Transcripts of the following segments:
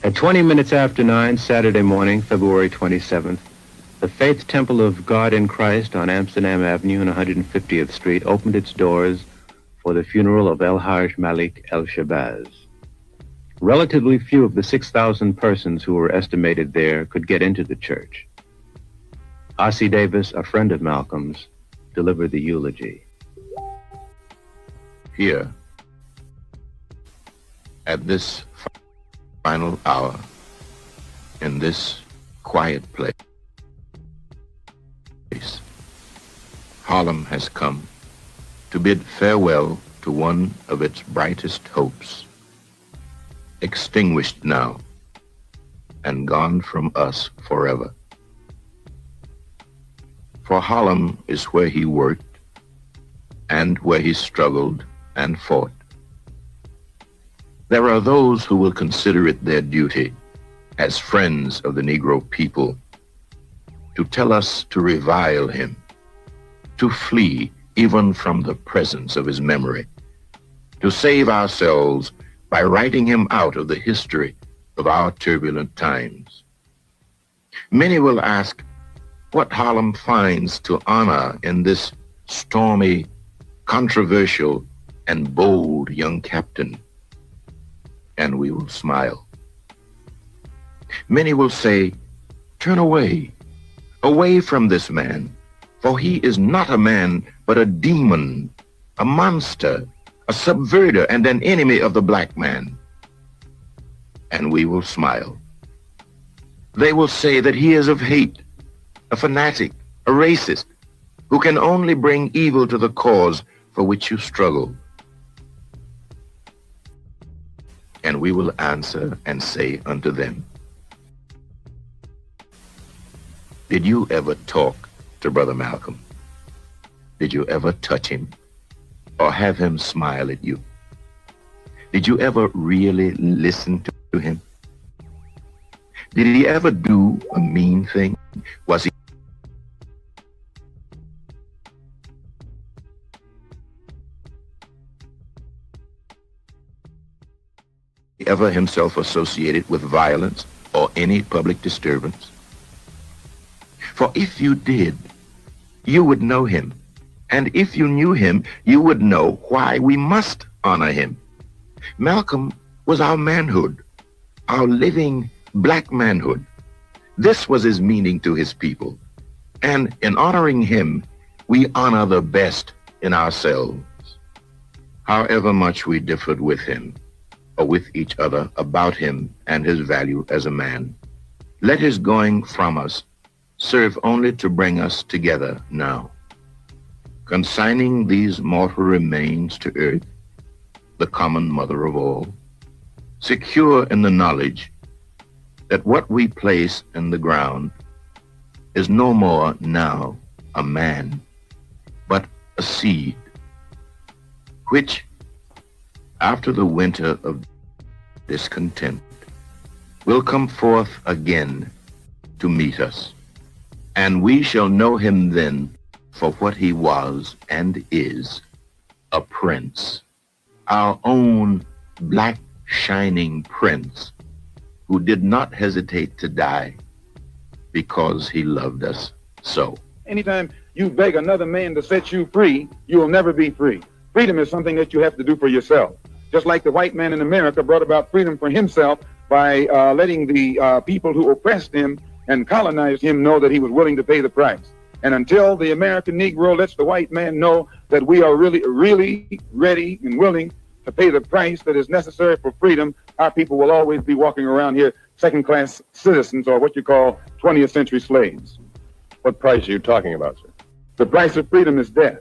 At 20 minutes after 9, Saturday morning, February 27th, the Faith Temple of God in Christ on Amsterdam Avenue and 150th Street opened its doors for the funeral of El-Hajj Malik El-Shabazz. Relatively few of the 6,000 persons who were estimated there could get into the church. Ossie Davis, a friend of Malcolm's, delivered the eulogy. Here, at this final hour, in this quiet place, Harlem has come to bid farewell to one of its brightest hopes, extinguished now and gone from us forever. For Harlem is where he worked and where he struggled and fought. There are those who will consider it their duty as friends of the Negro people to tell us to revile him, to flee even from the presence of his memory, to save ourselves by writing him out of the history of our turbulent times. Many will ask what Harlem finds to honor in this stormy, controversial, and bold young captain, and we will smile. Many will say, turn away, away from this man, for he is not a man, but a demon, a monster, a subverter, and an enemy of the black man. And we will smile. They will say that he is of hate, a fanatic, a racist, who can only bring evil to the cause for which you struggle. And we will answer and say unto them, did you ever talk to Brother Malcolm? Did you ever touch him or have him smile at you? Did you ever really listen to him? Did he ever do a mean thing? Was he ever himself associated with violence or any public disturbance? For if you did, you would know him. And if you knew him, you would know why we must honor him. Malcolm was our manhood, our living black manhood. This was his meaning to his people. And in honoring him, we honor the best in ourselves. However much we differed with him, or with each other about him and his value as a man, let his going from us serve only to bring us together now. Consigning these mortal remains to earth, the common mother of all, secure in the knowledge that what we place in the ground is no more now a man, but a seed, which, after the winter of discontent, will come forth again to meet us. And we shall know him then for what he was and is, a prince, our own black shining prince, who did not hesitate to die because he loved us so. Anytime you beg another man to set you free, you will never be free. Freedom is something that you have to do for yourself. Just like the white man in America brought about freedom for himself by letting the people who oppressed him and colonized him know that he was willing to pay the price. And until the American Negro lets the white man know that we are really ready and willing to pay the price that is necessary for freedom, our people will always be walking around here second-class citizens, or what you call 20th century slaves. What price are you talking about, sir? The price of freedom is death.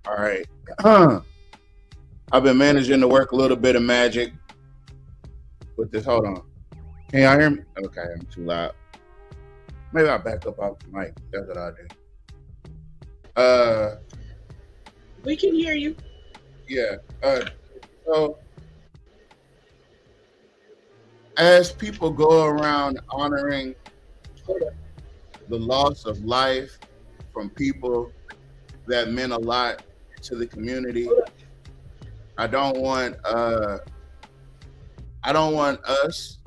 All right. I've been managing to work a little bit of magic with this. Hold on. Can y'all hear me? Okay, I'm too loud. Maybe I'll back up off the mic. That's what I'll do. We can hear you. Yeah. So as people go around honoring the loss of life from people that meant a lot to the community, I don't want us,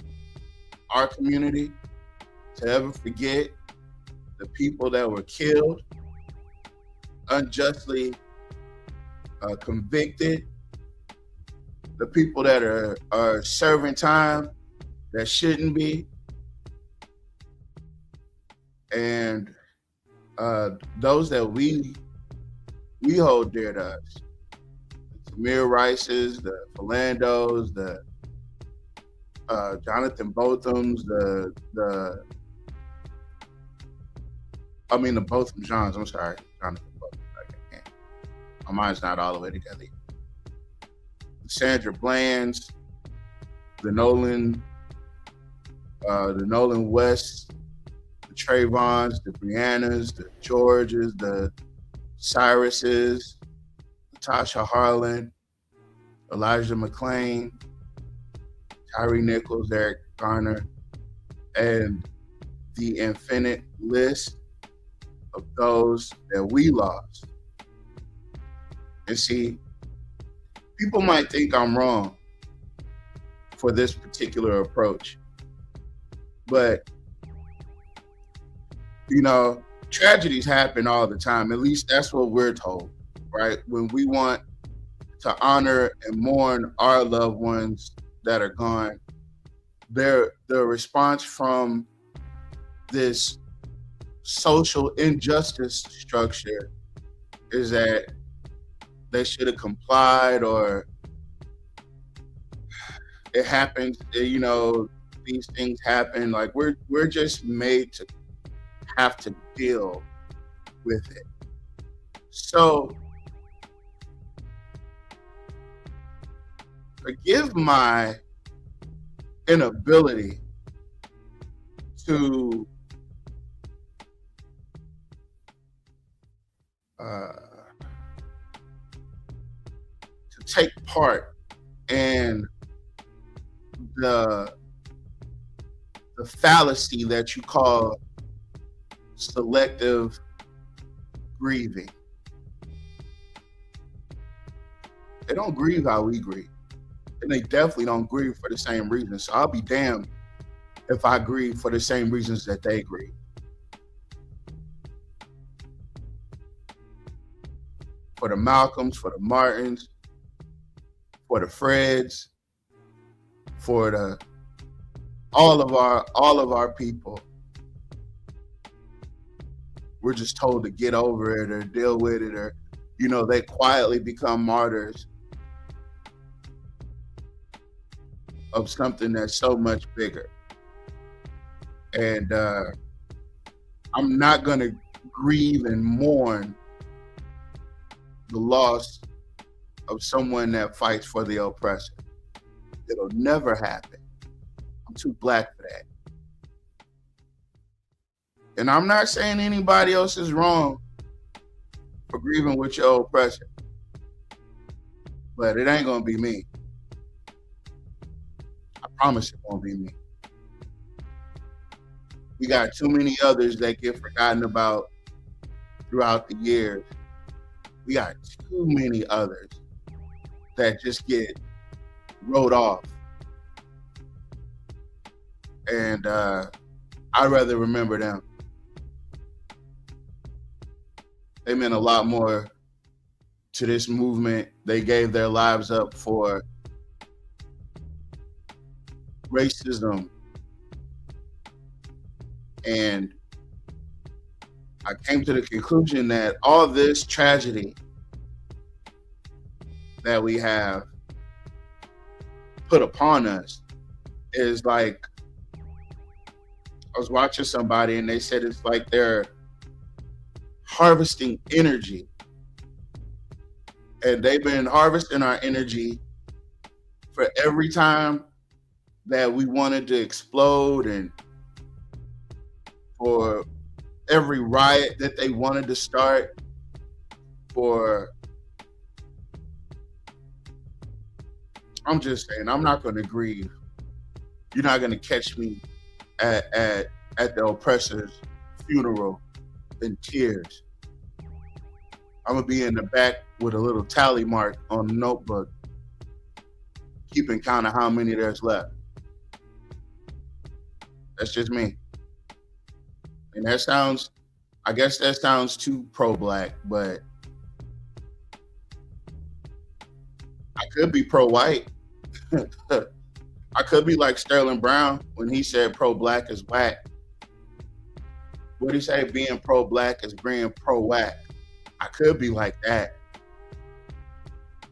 our community, to ever forget the people that were killed, unjustly convicted, the people that are serving time that shouldn't be, and those that we hold dear to us. The Tamir Rices, the Philandos, the Jonathan Bothams, the Botham Johns, I'm sorry, Jonathan Botham. My mind's not all the way together. The Sandra Blands, the Nolan West, the Trayvons, the Briannas, the Georges, the Cyruses, Tasha Harlan, Elijah McClain, Tyree Nichols, Eric Garner, and the infinite list of those that we lost. And see, people might think I'm wrong for this particular approach, but tragedies happen all the time. At least that's what we're told, right? When we want to honor and mourn our loved ones that are gone, the response from this social injustice structure is that they should have complied, or it happens, these things happen. Like we're just made to have to deal with it. So forgive my inability to take part in the fallacy that you call selective grieving. They don't grieve how we grieve, and they definitely don't grieve for the same reasons. So I'll be damned if I grieve for the same reasons that they grieve. For the Malcolms, for the Martins, for the Freds, for all of our people. We're just told to get over it or deal with it, or they quietly become martyrs of something that's so much bigger. And I'm not gonna grieve and mourn the loss of someone that fights for the oppressor. It'll never happen. I'm too black for that. And I'm not saying anybody else is wrong for grieving with your oppressor, but it ain't gonna be me. I promise it won't be me. We got too many others that get forgotten about throughout the years. We got too many others that just get wrote off. And I'd rather remember them. They meant a lot more to this movement. They gave their lives up for racism. And I came to the conclusion that all this tragedy that we have put upon us is like, I was watching somebody and they said it's like they're harvesting energy And they've been harvesting our energy for every time that we wanted to explode, and for every riot that they wanted to start, for, I'm just saying, I'm not going to grieve. You're not going to catch me at the oppressor's funeral in tears. I'm going to be in the back with a little tally mark on the notebook, keeping count of how many there's left. That's just me. And that sounds, I guess that sounds too pro-black, but I could be pro-white. I could be like Sterling Brown when he said pro-black is whack. What did he say? Being pro-black is being pro-whack. I could be like that,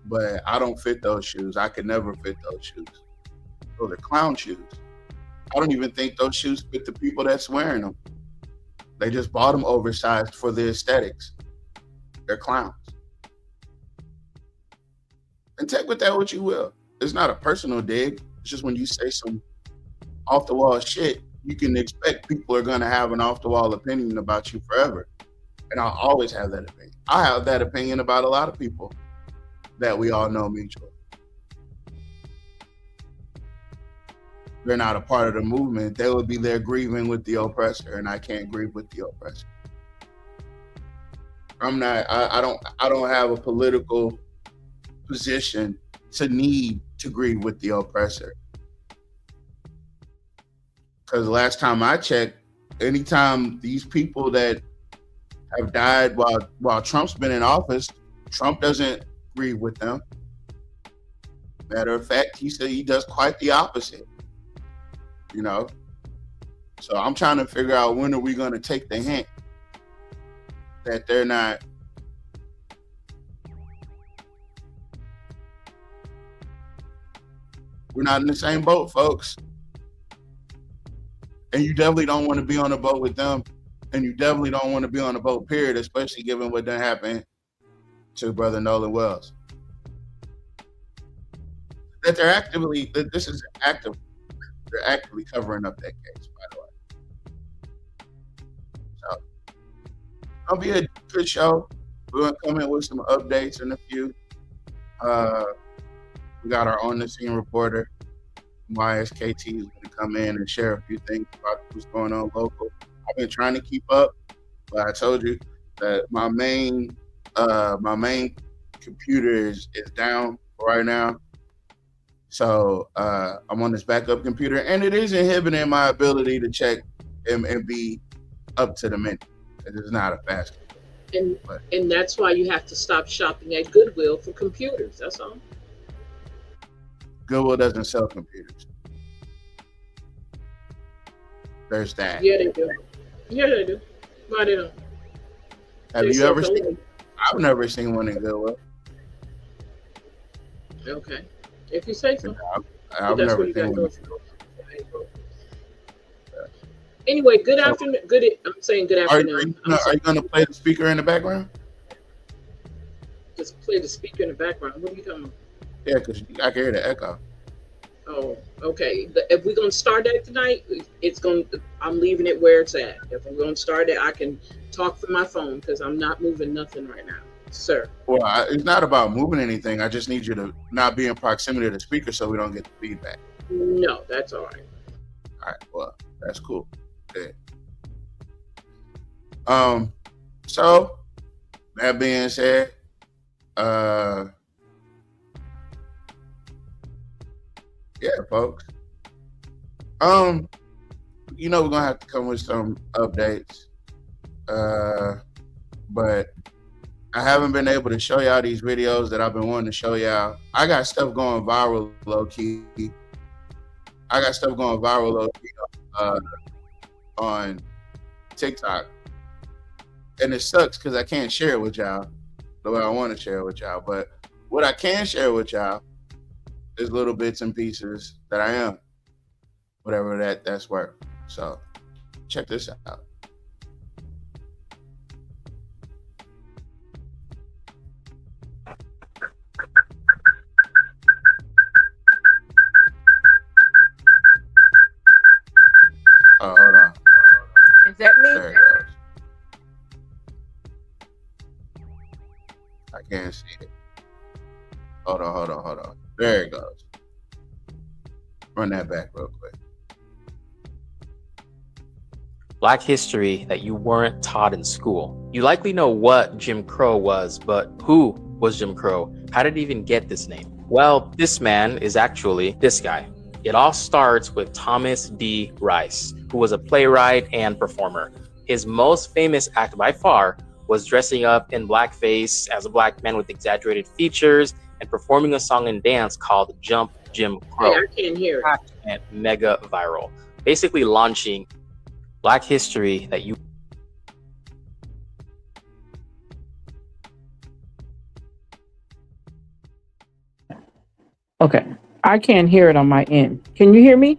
but I don't fit those shoes. I could never fit those shoes. Those are clown shoes. I don't even think those shoes fit the people that's wearing them. They just bought them oversized for the aesthetics. They're clowns. And take with that what you will. It's not a personal dig. It's just when you say some off-the-wall shit, you can expect people are going to have an off-the-wall opinion about you forever. And I'll always have that opinion. I have that opinion about a lot of people that we all know mutually. They're not a part of the movement. They would be there grieving with the oppressor, and I can't grieve with the oppressor. I'm not. I don't have a political position to need to grieve with the oppressor. Because last time I checked, anytime these people that have died while Trump's been in office, Trump doesn't grieve with them. Matter of fact, he said he does quite the opposite. You know? So I'm trying to figure out, when are we going to take the hint that they're not we're not in the same boat, folks. And you definitely don't want to be on a boat with them. And you definitely don't want to be on a boat, period, especially given what done happened to Brother Nolan Wells. That this is active. They're actively covering up that case, by the way. So, it'll be a good show. We're going to come in with some updates in a few. We got our on-the-scene reporter, YSKT, is going to come in and share a few things about what's going on local. I've been trying to keep up, but I told you that my main computer is down right now. So I'm on this backup computer, and it is inhibiting my ability to check and be up to the minute. It is not a fast computer. And that's why you have to stop shopping at Goodwill for computers. That's all. Goodwill doesn't sell computers. There's that. Yeah, they do. Yeah, they do. Why they don't? Have you ever seen? I've never seen one in Goodwill. Okay. If you say so. I've never seen one. Anyway, good afternoon. I'm saying good Are afternoon. you going to play the speaker in the background? Just play the speaker in the background. What are you talking about? Yeah, because I can hear the echo. Oh, okay. If we're gonna start that tonight, I'm leaving it where it's at. If we're gonna start it, I can talk from my phone because I'm not moving nothing right now, sir. Well, it's not about moving anything. I just need you to not be in proximity to the speaker so we don't get the feedback. No, that's all right. All right. Well, that's cool. Good. So that being said, yeah, folks. We're gonna have to come with some updates. But I haven't been able to show y'all these videos that I've been wanting to show y'all. I got stuff going viral low key. On TikTok. And it sucks because I can't share it with y'all the way I want to share it with y'all. But what I can share with y'all is little bits and pieces that I am, whatever that's worth. So check this out. Run that back real quick. Black history that you weren't taught in school. You likely know what Jim Crow was, but who was Jim Crow? How did he even get this name? Well, this man is actually this guy. It all starts with Thomas D. Rice, who was a playwright and performer. His most famous act by far was dressing up in blackface as a black man with exaggerated features and performing a song and dance called Jump Jim Crow. Hey, I can't hear it. And mega viral, basically launching Black history that you Okay. I can't hear it on my end. Can you hear me?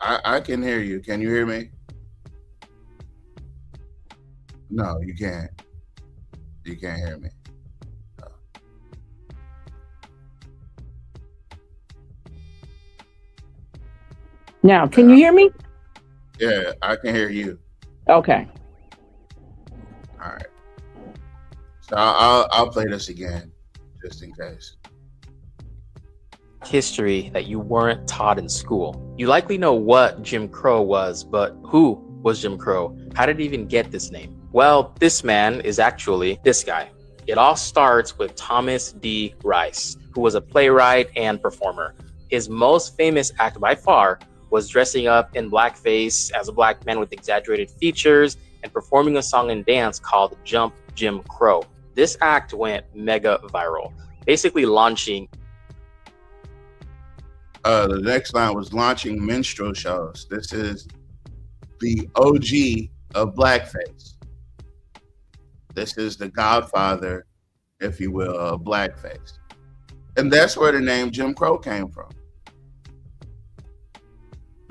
I can hear you. Can you hear me? No, you can't. You can't hear me. No. Now, can you hear me? Yeah, I can hear you. Okay. All right. So I'll play this again, just in case. history that you weren't taught in school. You likely know what Jim Crow was, but who was Jim Crow? How did he even get this name? Well, this man is actually this guy. It all starts with Thomas D. Rice, who was a playwright and performer. His most famous act by far was dressing up in blackface as a black man with exaggerated features and performing a song and dance called Jump Jim Crow. This act went mega viral, basically launching. The next line was launching minstrel shows. This is the OG of blackface. This is the godfather, if you will, of blackface. And that's where the name Jim Crow came from.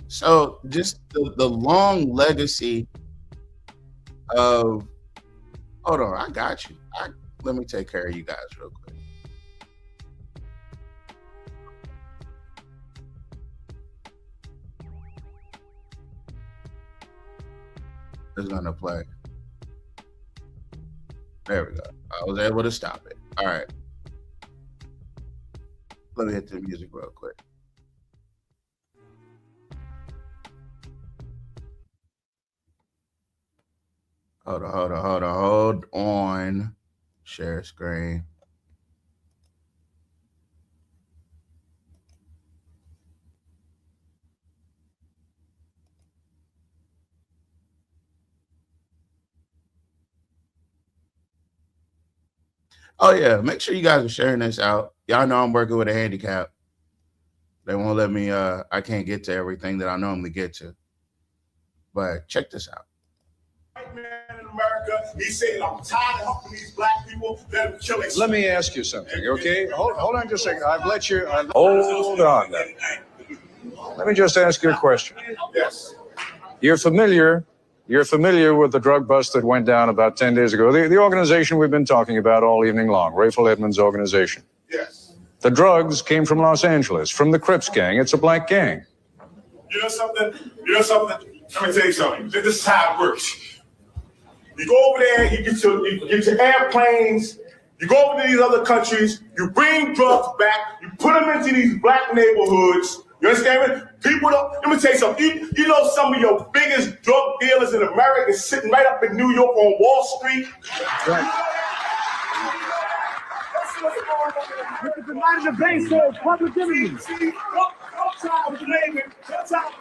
So just the long legacy of, hold on, I got you. Let me take care of you guys real quick. It's gonna play. There we go. I was able to stop it. All right. Let me hit the music real quick. Hold on. Share screen. Oh yeah, make sure you guys are sharing this out. Y'all know I'm working with a handicap. They won't let me, I can't get to everything that I normally get to. But check this out. White man in America, he said, I'm tired of helping these black people. Let them kill each Let me ask you something, okay? Hold on just a second. I've let you. Hold on then. Let me just ask you a question. Yes. You're familiar with the drug bust that went down about 10 days ago. The organization we've been talking about all evening long, Rayful Edmonds' organization. Yes. The drugs came from Los Angeles, from the Crips gang. It's a black gang. You know something? Let me tell you something. This is how it works. You go over there, you get your airplanes, you go over to these other countries, you bring drugs back, you put them into these black neighborhoods. You understand me? People don't, let me tell you something. You know some of your biggest drug dealers in America is sitting right up in New York on Wall Street. Right. The night of the base of public enemy. Sometimes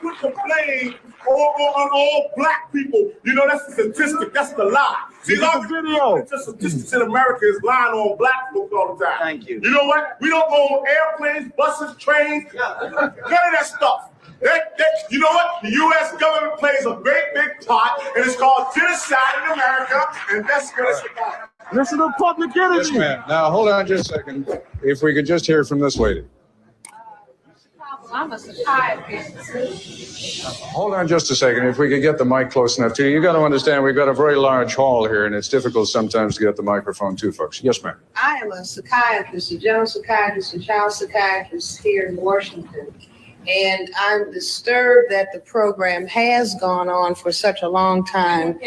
put the blame on all black people. You know, that's the statistic. That's the lie. See, a lot of video. The statistics in America is lying on black folks all the time. Thank you. You know what? We don't go on airplanes, buses, trains, none of that stuff. You know what? The U.S. government plays a great big part, and it's called genocide in America, and that's what it's about. Listen to public enemy. Yes, ma'am. Now, hold on just a second. If we could just hear from this lady. I'm a psychiatrist. Hold on just a second. If we could get the mic close enough to you. You got to understand, we've got a very large hall here, and it's difficult sometimes to get the microphone to folks. Yes, ma'am. I am a psychiatrist, a general psychiatrist, a child psychiatrist here in Washington. And I'm disturbed that the program has gone on for such a long time,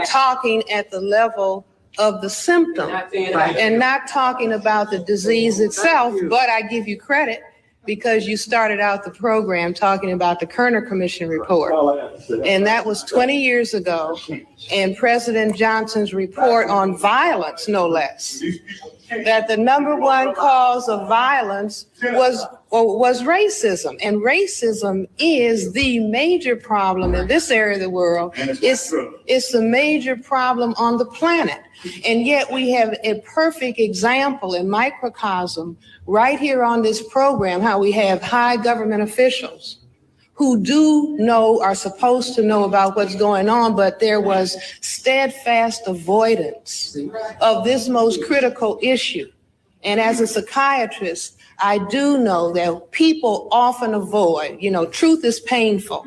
talking at the level of the symptom and not talking about the disease itself. But I give you credit because you started out the program talking about the Kerner Commission report. And that was 20 years ago. And President Johnson's report on violence, no less, that the number one cause of violence was racism. And racism is the major problem in this area of the world. It's the major problem on the planet. And yet we have a perfect example in microcosm right here on this program, how we have high government officials who do know, are supposed to know about what's going on, but there was steadfast avoidance of this most critical issue. And as a psychiatrist, I do know that people often avoid, truth is painful.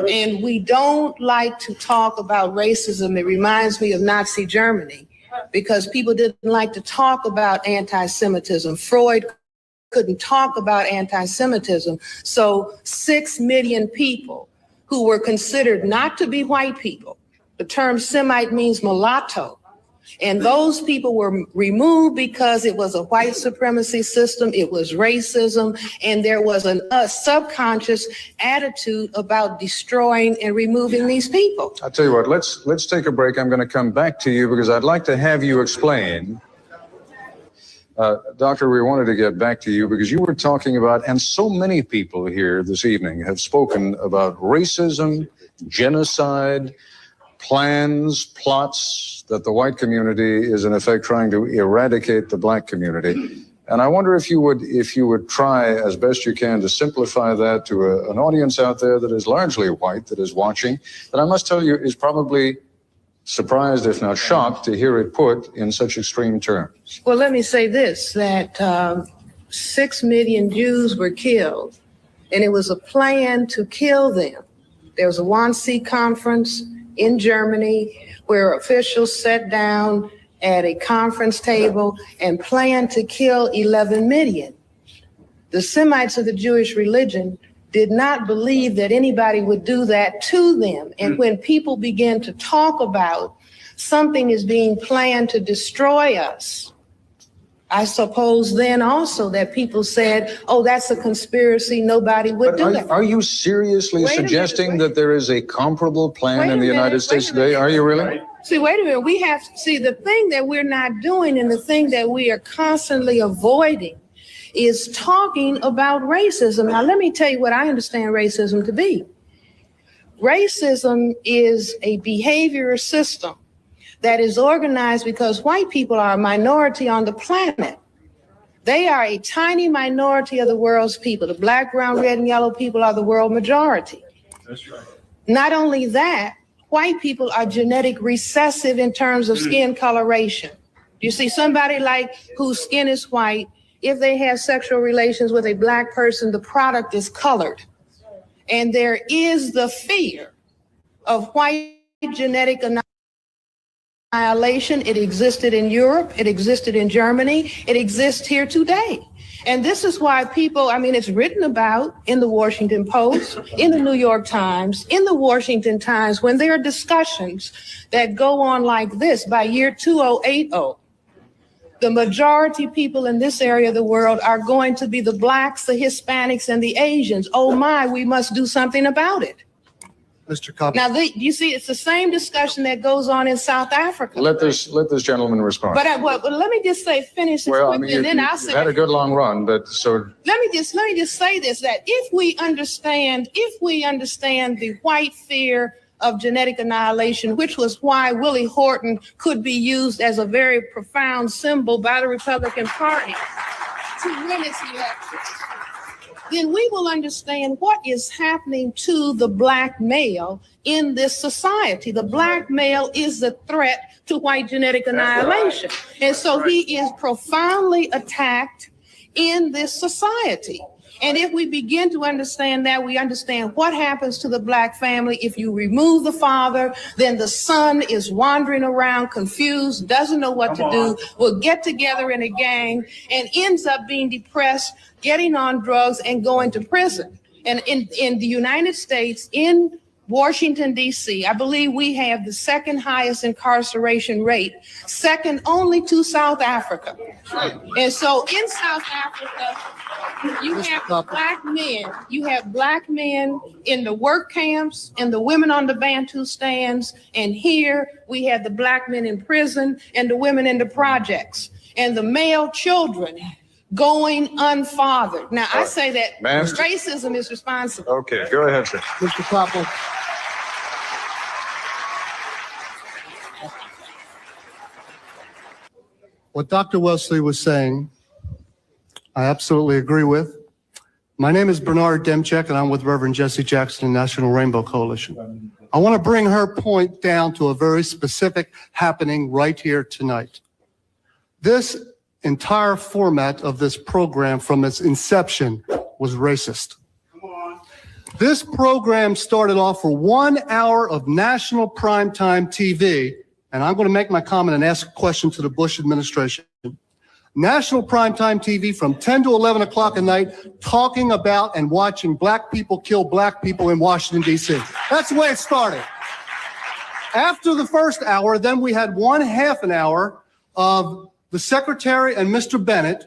And we don't like to talk about racism. It reminds me of Nazi Germany because people didn't like to talk about anti-Semitism. Freud couldn't talk about anti-Semitism. So 6 million people who were considered not to be white people, the term Semite means mulatto, and those people were removed because it was a white supremacy system, it was racism, and there was a subconscious attitude about destroying and removing these people. I'll tell you what, let's take a break. I'm going to come back to you because I'd like to have you explain. Doctor, we wanted to get back to you because you were talking about, and so many people here this evening have spoken about racism, genocide, plans, plots that the white community is in effect trying to eradicate the black community. And I wonder if you would try as best you can to simplify that to an audience out there that is largely white, that is watching, that I must tell you is probably surprised, if not shocked, to hear it put in such extreme terms. Well, let me say this, that 6 million Jews were killed, and it was a plan to kill them. There was a Wannsee conference in Germany where officials sat down at a conference table and planned to kill 11 million. The Semites of the Jewish religion did not believe that anybody would do that to them. And when people began to talk about something is being planned to destroy us, I suppose then also that people said, oh, that's a conspiracy, nobody would do that. Are you seriously suggesting that there is a comparable plan in the United States today? Are you really? See, wait a minute. We have to see the thing that we're not doing and the thing that we are constantly avoiding is talking about racism. Now, let me tell you what I understand racism to be. Racism is a behavior system that is organized because white people are a minority on the planet. They are a tiny minority of the world's people. The black, brown, red, and yellow people are the world majority. That's right. Not only that, white people are genetic recessive in terms of skin coloration. You see somebody like whose skin is white, if they have sexual relations with a black person, the product is colored. And there is the fear of white genetic annihilation. It existed in Europe, it existed in Germany, it exists here today. And this is why people, it's written about in the Washington Post, in the New York Times, in the Washington Times, when there are discussions that go on like this by year 2080. The majority people in this area of the world are going to be the blacks, the Hispanics, and the Asians. Oh my, we must do something about it. Mr. Cobb. Now, you see, it's the same discussion that goes on in South Africa. Let this gentleman respond. But let me just finish this quickly, and then I'll say. You've had a good long run, but so. Let me just say this: that if we understand the white fear of genetic annihilation, which was why Willie Horton could be used as a very profound symbol by the Republican Party to win its election, then we will understand what is happening to the black male in this society. The black male is the threat to white genetic annihilation. And so he is profoundly attacked in this society. And if we begin to understand that, we understand what happens to the black family. If you remove the father, then the son is wandering around confused, doesn't know what to do, will get together in a gang and ends up being depressed, getting on drugs and going to prison. And in the United States, in Washington, D.C., I believe we have the second highest incarceration rate, second only to South Africa. And so in South Africa, you have black men in the work camps and the women on the Bantu stands. And here we have the black men in prison and the women in the projects and the male children going unfathered. Now, I say that Ma'am? racism is responsible. Okay, go ahead, sir. Mr. Koppel. What Dr. Wesley was saying, I absolutely agree with. My name is Bernard Demchek, and I'm with Reverend Jesse Jackson and National Rainbow Coalition. I want to bring her point down to a very specific happening right here tonight. This entire format of this program from its inception was racist. This program started off for 1 hour of national primetime TV, and I'm going to make my comment and ask a question to the Bush administration. National primetime TV from 10 to 11 o'clock at night, talking about and watching black people kill black people in Washington, D.C. That's the way it started. After the first hour, then we had 1/2 an hour of the secretary and Mr. Bennett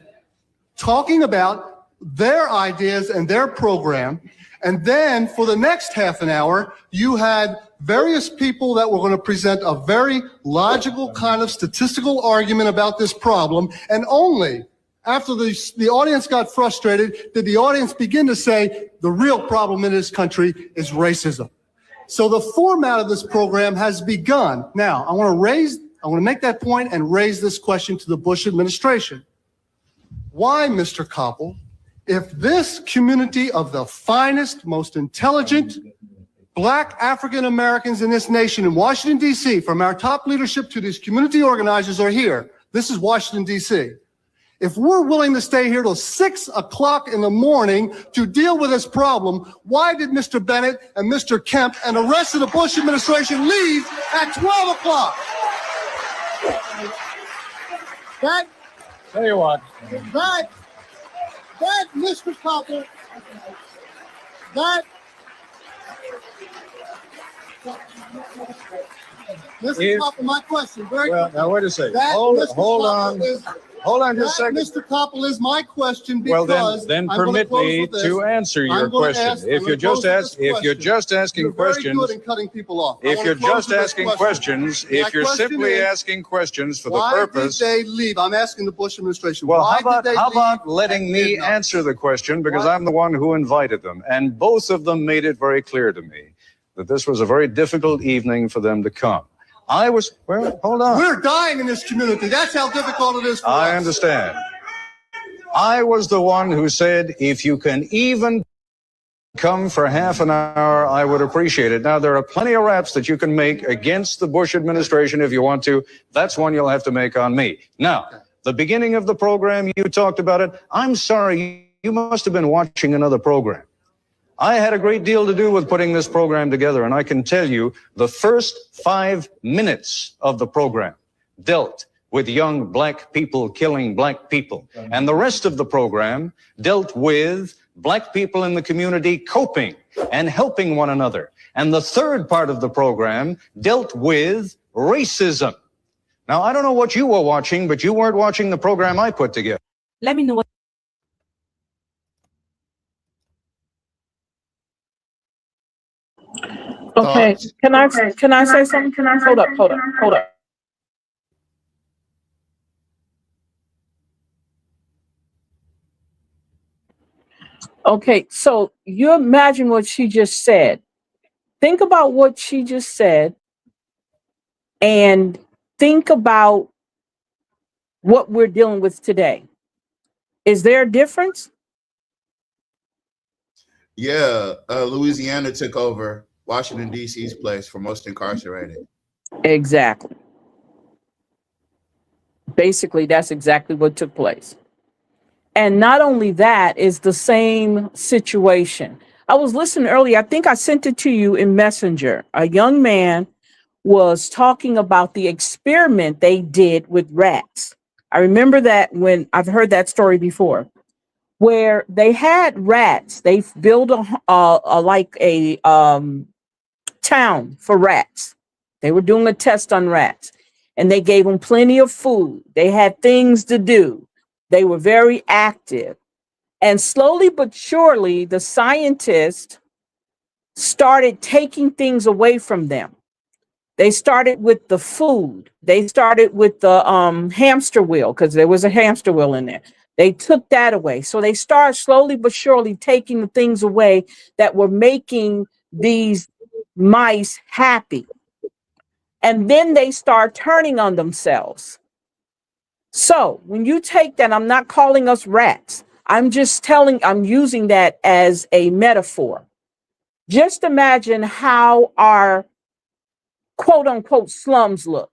talking about their ideas and their program. And then for the next 1/2 an hour, you had various people that were going to present a very logical kind of statistical argument about this problem. And only after the audience got frustrated did the audience begin to say the real problem in this country is racism. So the format of this program has begun. Now, I want to make that point and raise this question to the Bush administration. Why, Mr. Koppel, if this community of the finest, most intelligent black African Americans in this nation in Washington, D.C., from our top leadership to these community organizers are here, this is Washington, D.C., if we're willing to stay here till 6 o'clock in the morning to deal with this problem, why did Mr. Bennett and Mr. Kemp and the rest of the Bush administration leave at 12 o'clock? That, Tell you what. that, Mr. Koppel, Mr. Koppel, my question, very Well, quickly. now wait a second. That, Hold Mr. on. Koppel, is- Hold on just a that, second. Mr. Koppel, is my question Well, because then I'm gonna permit close me with this. to answer your I'm gonna question. ask- I'm If gonna you're close just with this if you're question. just asking You're very questions, good in cutting people off. I if wanna you're close just with this asking question. questions, My if you're question simply is, asking questions for the why purpose. did they leave? I'm asking the Bush administration. Well, why how did they about leave letting at me midnight? answer the question, because Why? I'm the one who invited them, and both of them made it very clear to me that this was a very difficult evening for them to come. Hold on. We're dying in this community. That's how difficult it is for us. I understand. I was the one who said, if you can even come for half an hour, I would appreciate it. Now, there are plenty of raps that you can make against the Bush administration if you want to. That's one you'll have to make on me. Now, the beginning of the program, you talked about it. I'm sorry, you must have been watching another program. I had a great deal to do with putting this program together, and I can tell you the first 5 minutes of the program dealt with young black people killing black people. And the rest of the program dealt with black people in the community coping and helping one another. And the third part of the program dealt with racism. Now, I don't know what you were watching, but you weren't watching the program I put together. Let me know what. Okay, can I say something? Hold up. Okay, so you imagine what she just said. Think about what she just said and think about what we're dealing with today. Is there a difference? Yeah, Louisiana took over Washington, D.C.'s place for most incarcerated. Exactly. Basically, that's exactly what took place. And not only that, is the same situation. I was listening earlier, I think I sent it to you in Messenger. A young man was talking about the experiment they did with rats. I remember that when I've heard that story before, where they had rats. They built a town for rats. They were doing a test on rats, and they gave them plenty of food. They had things to do. They were very active. And slowly but surely, the scientists started taking things away from them. They started with the food. They started with the hamster wheel, because there was a hamster wheel in there. They took that away. So they started slowly but surely taking the things away that were making these mice happy. And then they start turning on themselves. So when you take that, I'm not calling us rats. I'm using that as a metaphor. Just imagine how our quote unquote slums look,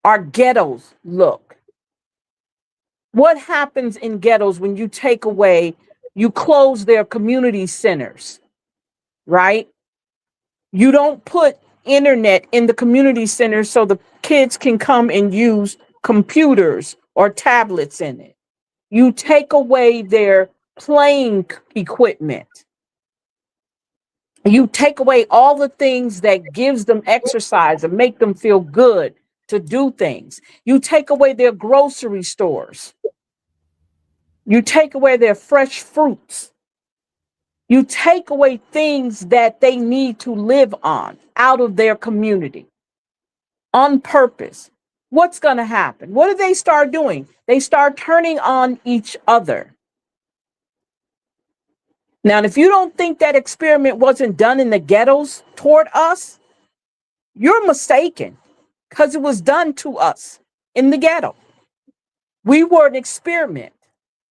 our ghettos look. What happens in ghettos when you take away, you close their community centers, right? You don't put internet in the community centers so the kids can come and use computers or tablets in it. You take away their playing equipment. You take away all the things that gives them exercise and make them feel good to do things. You take away their grocery stores. You take away their fresh fruits. You take away things that they need to live on out of their community on purpose. What's going to happen? What do they start doing? They start turning on each other. Now, if you don't think that experiment wasn't done in the ghettos toward us, you're mistaken, because it was done to us in the ghetto. We were an experiment.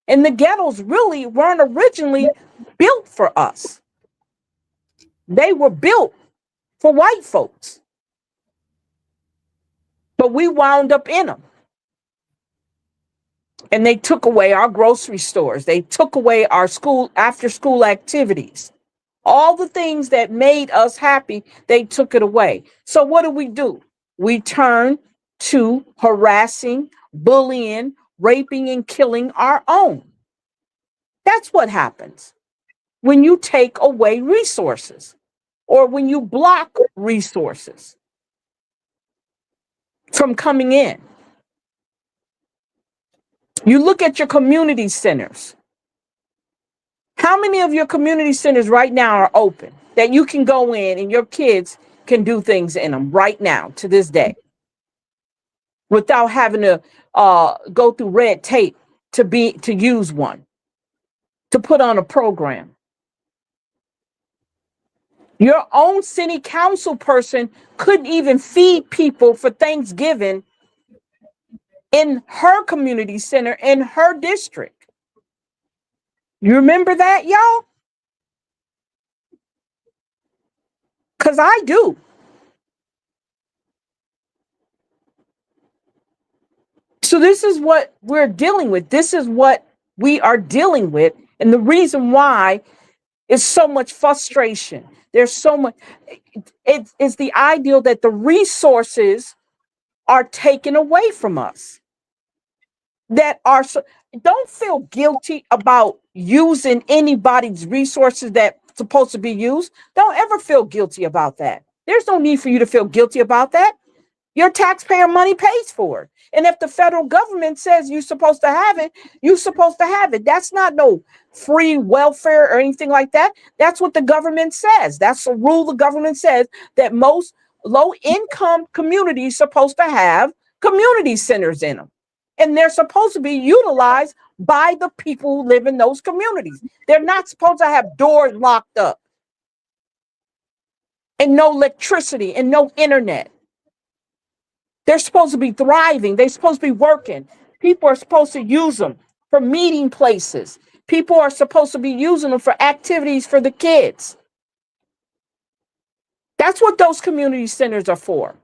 And the ghettos really weren't originally built for us. They were built for white folks. But we wound up in them. And they took away our grocery stores. They took away our after school activities. All the things that made us happy, they took it away. So what do? We turn to harassing, bullying, raping, and killing our own. That's what happens when you take away resources or when you block resources from coming in. You look at your community centers. How many of your community centers right now are open that you can go in and your kids can do things in them right now to this day without having to go through red tape to use one, to put on a program? Your own city council person couldn't even feed people for Thanksgiving in her community center, in her district. You remember that, y'all? Because I do. So this is what we're dealing with. This is what we are dealing with. And the reason why is so much frustration. There's so much. It's the ideal that the resources are taken away from us. Don't feel guilty about using anybody's resources that's supposed to be used. Don't ever feel guilty about that. There's no need for you to feel guilty about that. Your taxpayer money pays for it. And if the federal government says you're supposed to have it, you're supposed to have it. That's not no free welfare or anything like that. That's what the government says. That's a rule the government says, that most low-income communities supposed to have community centers in them. And they're supposed to be utilized by the people who live in those communities. They're not supposed to have doors locked up and no electricity and no internet. They're supposed to be thriving. They're supposed to be working. People are supposed to use them for meeting places. People are supposed to be using them for activities for the kids. That's what those community centers are for.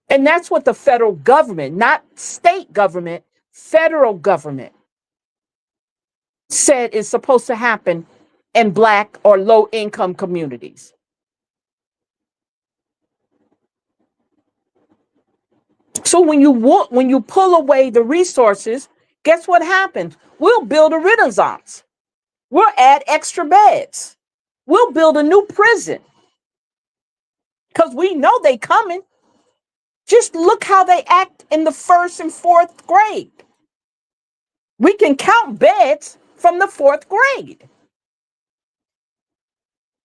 And that's what the federal government, not state government, federal government said is supposed to happen in Black or low-income communities. So when you pull away the resources, guess what happens? We'll build a Renaissance. We'll add extra beds. We'll build a new prison because we know they coming. Just look how they act in the 1st and 4th grade. We can count beds from the 4th grade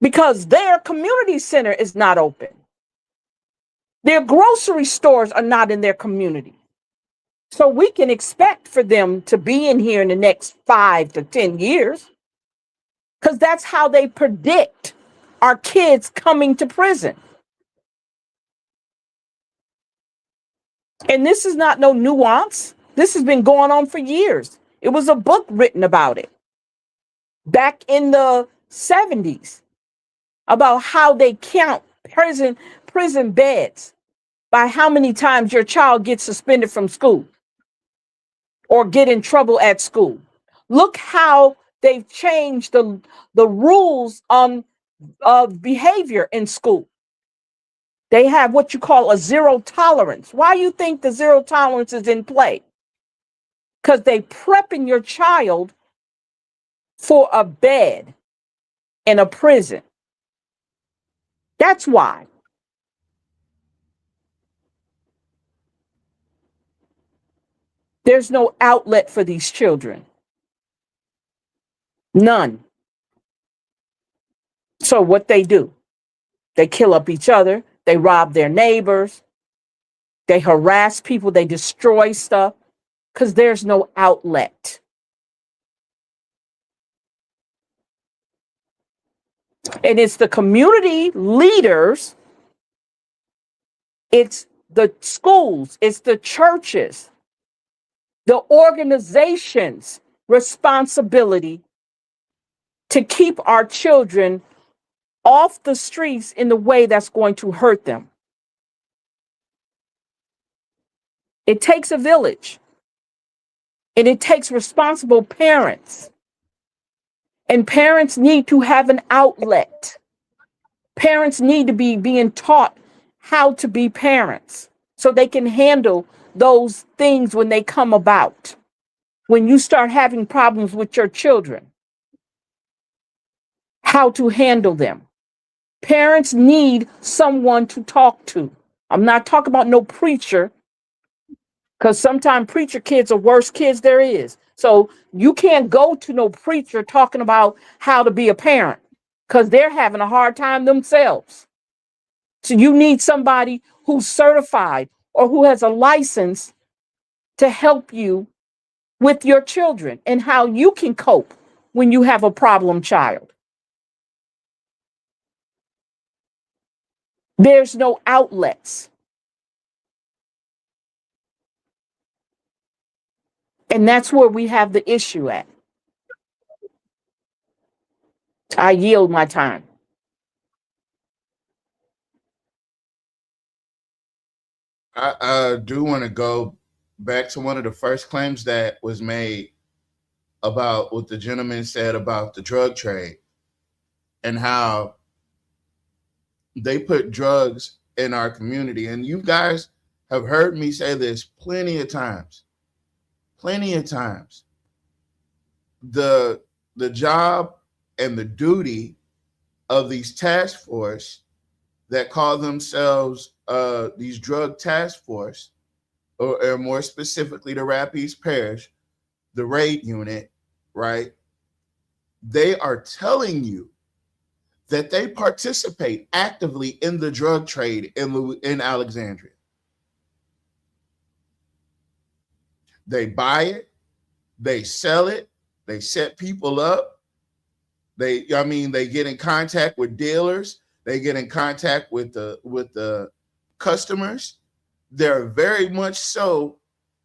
because their community center is not open. Their grocery stores are not in their community. So we can expect for them to be in here in the next 5 to 10 years because that's how they predict our kids coming to prison. And this is not no nuance. This has been going on for years. It was a book written about it back in the 70s about how they count prison beds by how many times your child gets suspended from school or get in trouble at school. Look how they've changed the rules on behavior in school. They have what you call a zero tolerance. Why do you think the zero tolerance is in play? Because they prepping your child for a bed in a prison. That's why. There's no outlet for these children. None. So what they do? They kill up each other. They rob their neighbors. They harass people. They destroy stuff because there's no outlet. And it's the community leaders, it's the schools, it's the churches, the organizations' responsibility to keep our children off the streets in the way that's going to hurt them. It takes a village, and it takes responsible parents. And parents need to have an outlet. Parents need to be being taught how to be parents so they can handle those things when they come about. When you start having problems with your children, how to handle them. Parents need someone to talk to. I'm not talking about no preacher, because sometimes preacher kids are worst kids there is. So you can't go to no preacher talking about how to be a parent because they're having a hard time themselves. So you need somebody who's certified or who has a license to help you with your children and how you can cope when you have a problem child. There's no outlets. And that's where we have the issue at. I yield my time. I do want to go back to one of the first claims that was made about what the gentleman said about the drug trade and how they put drugs in our community. And you guys have heard me say this plenty of times. Plenty of times. The job and the duty of these task force that call themselves these drug task force, or more specifically the Rapides Parish, the raid unit, right? They are telling you that they participate actively in the drug trade in Alexandria. They buy it, they sell it, they set people up. They get in contact with dealers, they get in contact with the customers. They're very much so.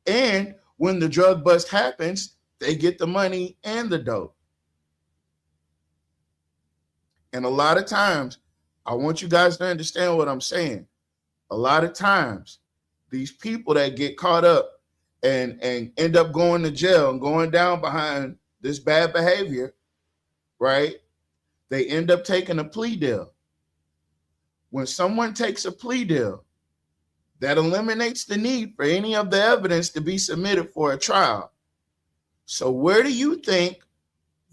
And when the drug bust happens, they get the money and the dope. And a lot of times, I want you guys to understand what I'm saying. A lot of times, these people that get caught up and end up going to jail and going down behind this bad behavior, right? They end up taking a plea deal. When someone takes a plea deal, that eliminates the need for any of the evidence to be submitted for a trial. So where do you think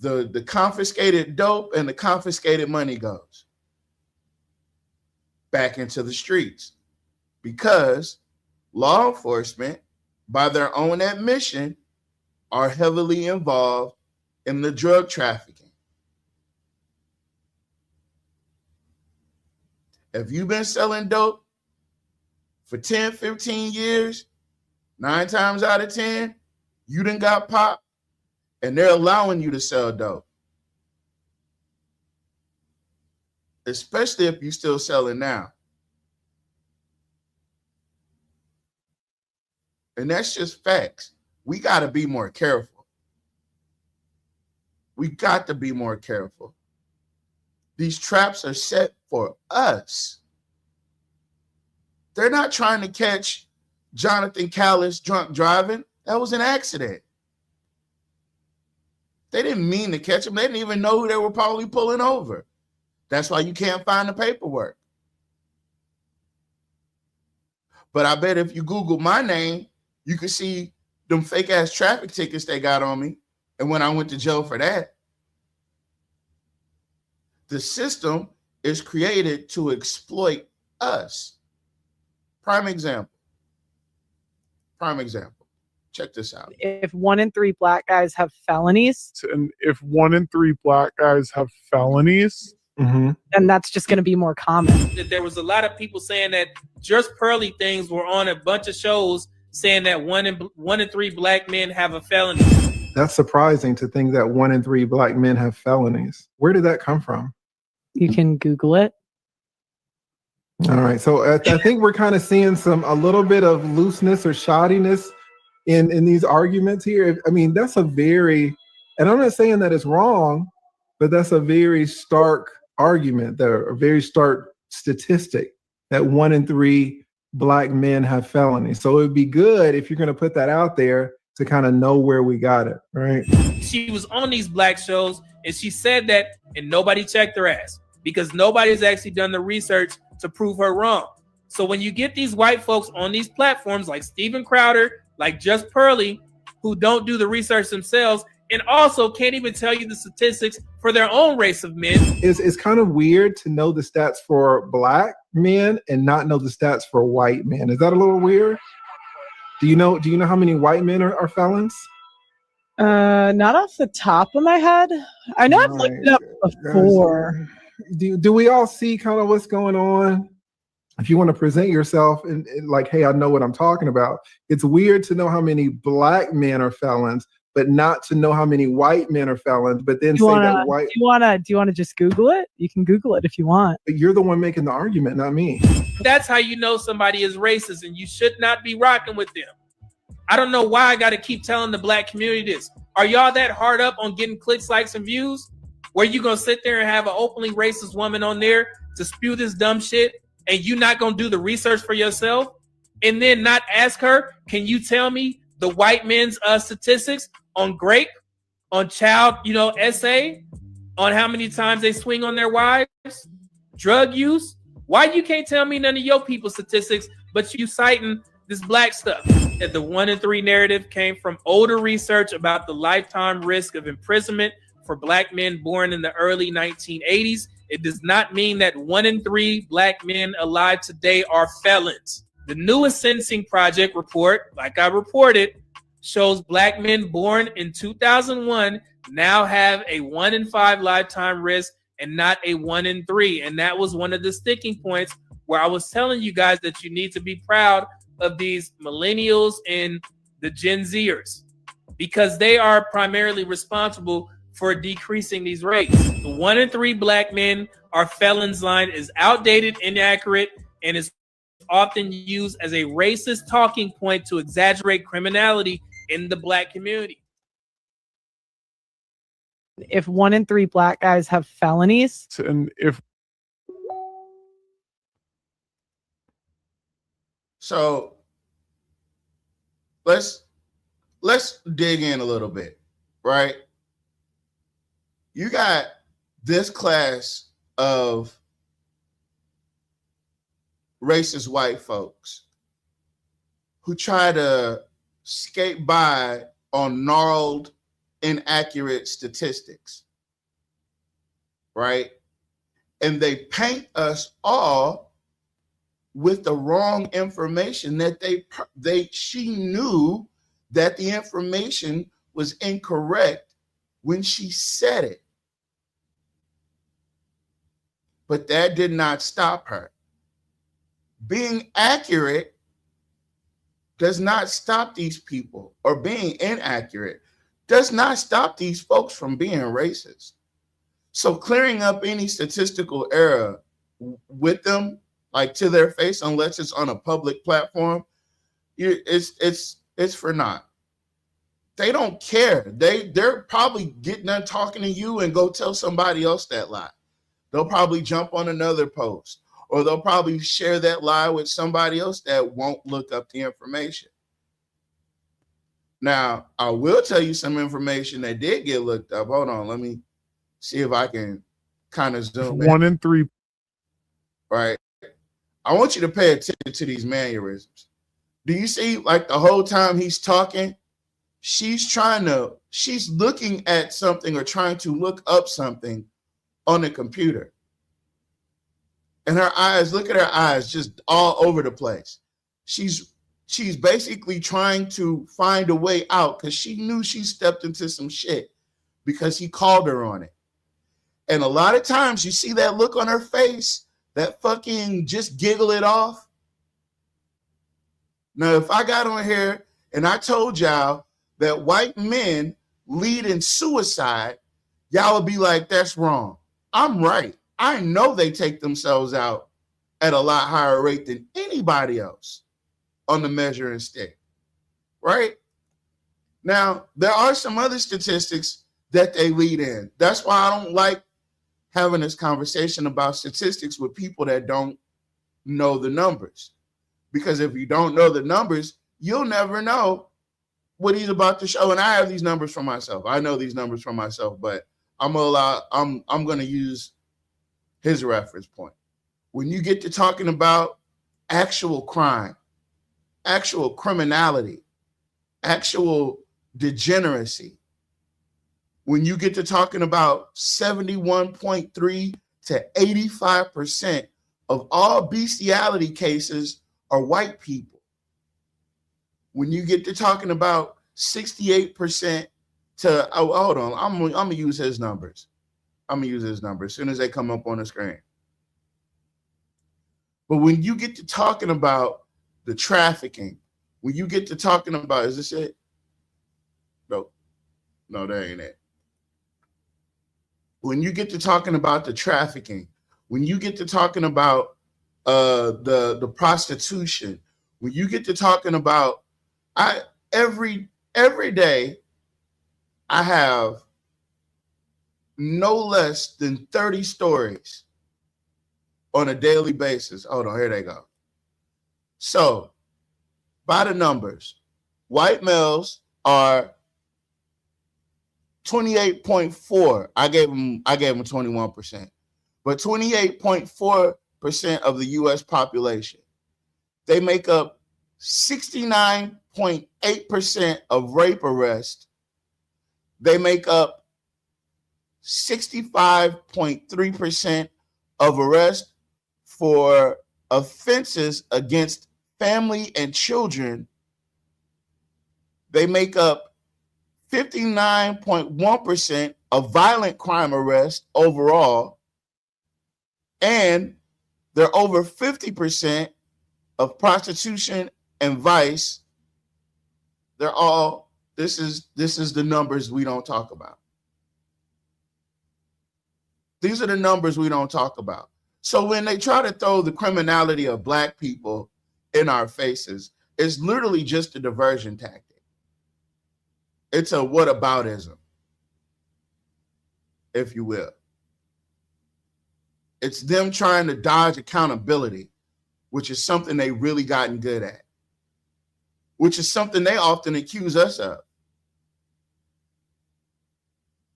the confiscated dope and the confiscated money goes back into the streets, because law enforcement, by their own admission, are heavily involved in the drug trafficking. If you've been selling dope for 10, 15 years, 9 times out of 10, you done got popped, and they're allowing you to sell dope. Especially if you still selling now. And that's just facts. We got to be more careful. We got to be more careful. These traps are set for us. They're not trying to catch Jonathan Callis drunk driving. That was an accident. They didn't mean to catch him. They didn't even know who they were probably pulling over. That's why you can't find the paperwork. But I bet if you Google my name, you can see them fake ass traffic tickets they got on me. And when I went to jail for that, the system is created to exploit us. Prime example. Check this out. If 1 in 3 black guys have felonies, And if 1 in 3 black guys have felonies, then that's just going to be more common. There was a lot of people saying that Just Pearly things were on a bunch of shows saying that 1 in 3 black men have a felony. That's surprising to think that 1 in 3 black men have felonies. Where did that come from? You can Google it. All right. So I think we're kind of seeing a little bit of looseness or shoddiness in these arguments here. I mean, that's a very, and I'm not saying that it's wrong, but that's a very stark argument, a very stark statistic that 1 in 3 black men have felonies. So it would be good if you're going to put that out there to kind of know where we got it, right? She was on these black shows and she said that, and nobody checked her ass because nobody's actually done the research to prove her wrong. So when you get these white folks on these platforms like Steven Crowder, like Just Pearly, who don't do the research themselves and also can't even tell you the statistics for their own race of men. It's kind of weird to know the stats for black men and not know the stats for white men. Is that a little weird? Do you know how many white men are felons? Not off the top of my head. I know I've looked it up before. Do we all see kind of what's going on? If you want to present yourself and like, hey, I know what I'm talking about. It's weird to know how many black men are felons, but not to know how many white men are felons. But then that white. Do you want to just Google it? You can Google it if you want. But you're the one making the argument, not me. That's how you know somebody is racist, and you should not be rocking with them. I don't know why I got to keep telling the black community this. Are y'all that hard up on getting clicks, likes, and views? Where you gonna sit there and have an openly racist woman on there to spew this dumb shit, and you not gonna do the research for yourself, and then not ask her, can you tell me the white men's statistics on grape, on child, essay, on how many times they swing on their wives, drug use? Why you can't tell me none of your people's statistics, but you citing this black stuff? That the 1 in 3 narrative came from older research about the lifetime risk of imprisonment for black men born in the early 1980s. It does not mean that 1 in 3 black men alive today are felons. The newest Sentencing Project report, like I reported, shows black men born in 2001 now have a 1 in 5 lifetime risk and not a 1 in 3. And that was one of the sticking points where I was telling you guys that you need to be proud of these millennials and the Gen Zers, because they are primarily responsible for decreasing these rates. The 1 in 3 black men are felons line is outdated, inaccurate, and is often used as a racist talking point to exaggerate criminality in the black community. If 1 in 3 black guys have felonies, and if So let's dig in a little bit, right? You got this class of racist white folks who try to skate by on gnarled inaccurate statistics, right? And they paint us all with the wrong information that she knew that the information was incorrect when she said it. But that did not stop her. Being accurate does not stop these people, or being inaccurate does not stop these folks from being racist. So clearing up any statistical error with them, like to their face, unless it's on a public platform, it's for naught. They don't care. They're probably getting done talking to you and go tell somebody else that lie. They'll probably jump on another post, or they'll probably share that lie with somebody else that won't look up the information. Now, I will tell you some information that did get looked up. Hold on, let me see if I can kind of zoom in. 1 in 3. Right. I want you to pay attention to these mannerisms. Do you see, like, the whole time he's talking, she's looking at something or trying to look up something on the computer. And her eyes, look at her eyes, just all over the place. She's basically trying to find a way out because she knew she stepped into some shit because he called her on it. And a lot of times you see that look on her face, that fucking just giggle it off. Now, if I got on here and I told y'all that white men lead in suicide, y'all would be like, that's wrong. I'm right. I know they take themselves out at a lot higher rate than anybody else on the measuring stick, right? Now, there are some other statistics that they lead in. That's why I don't like having this conversation about statistics with people that don't know the numbers. Because if you don't know the numbers, you'll never know what he's about to show. And I have these numbers for myself. I know these numbers for myself, but I'm going to use his reference point. When you get to talking about actual crime, actual criminality, actual degeneracy, when you get to talking about 71.3 to 85% of all bestiality cases are white people. When you get to talking about 68% to, oh, hold on, I'm gonna use his numbers. I'm gonna use his numbers as soon as they come up on the screen. But when you get to talking about the trafficking, when you get to talking about, is this it? No, that ain't it. When you get to talking about the trafficking, when you get to talking about the prostitution, when you get to talking about, every day I have no less than 30 stories on a daily basis. Hold on, here they go. So, by the numbers, white males are 28.4. I gave them 21%, but 28.4% of the U.S. population. They make up 69.8% of rape arrests. They make up 65.3% of arrests for offenses against family and children. They make up 59.1% of violent crime arrests overall. And they're over 50% of prostitution and vice. They're all, this is the numbers we don't talk about. These are the numbers we don't talk about. So when they try to throw the criminality of black people in our faces, it's literally just a diversion tactic. It's a whataboutism, if you will. It's them trying to dodge accountability, which is something they really gotten good at, which is something they often accuse us of.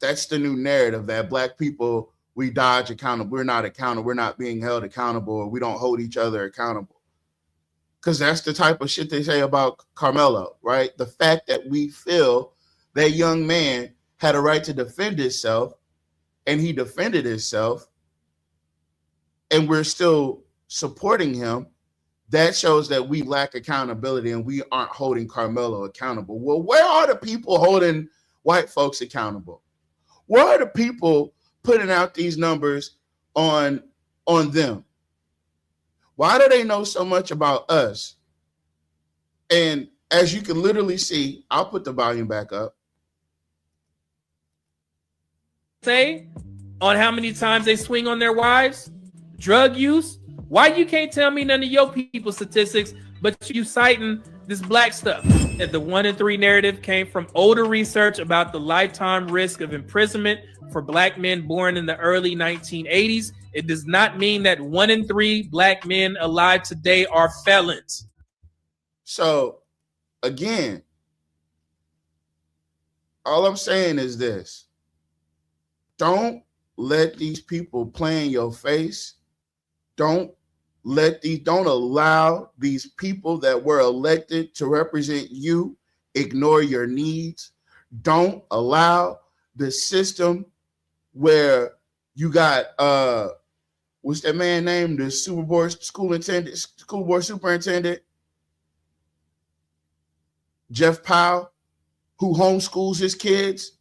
That's the new narrative, that black people, we dodge accountable. We're not accountable. We're not being held accountable, or we don't hold each other accountable. Because that's the type of shit they say about Carmelo, right? The fact that we feel that young man had a right to defend itself, and he defended himself, and we're still supporting him, that shows that we lack accountability and we aren't holding Carmelo accountable. Well, where are the people holding white folks accountable? Where are the people putting out these numbers on them? Why do they know so much about us? And as you can literally see, I'll put the volume back up. Say on how many times they swing on their wives, drug use. Why you can't tell me none of your people statistics, but you citing this black stuff? That the 1 in 3 narrative came from older research about the lifetime risk of imprisonment for black men born in the early 1980s. It does not mean that 1 in 3 black men alive today are felons. So again, all I'm saying is this: don't let these people play in your face. Don't allow these people that were elected to represent you ignore your needs. Don't allow the system where you got what's that man named, the school board superintendent, Jeff Powell, who homeschools his kids.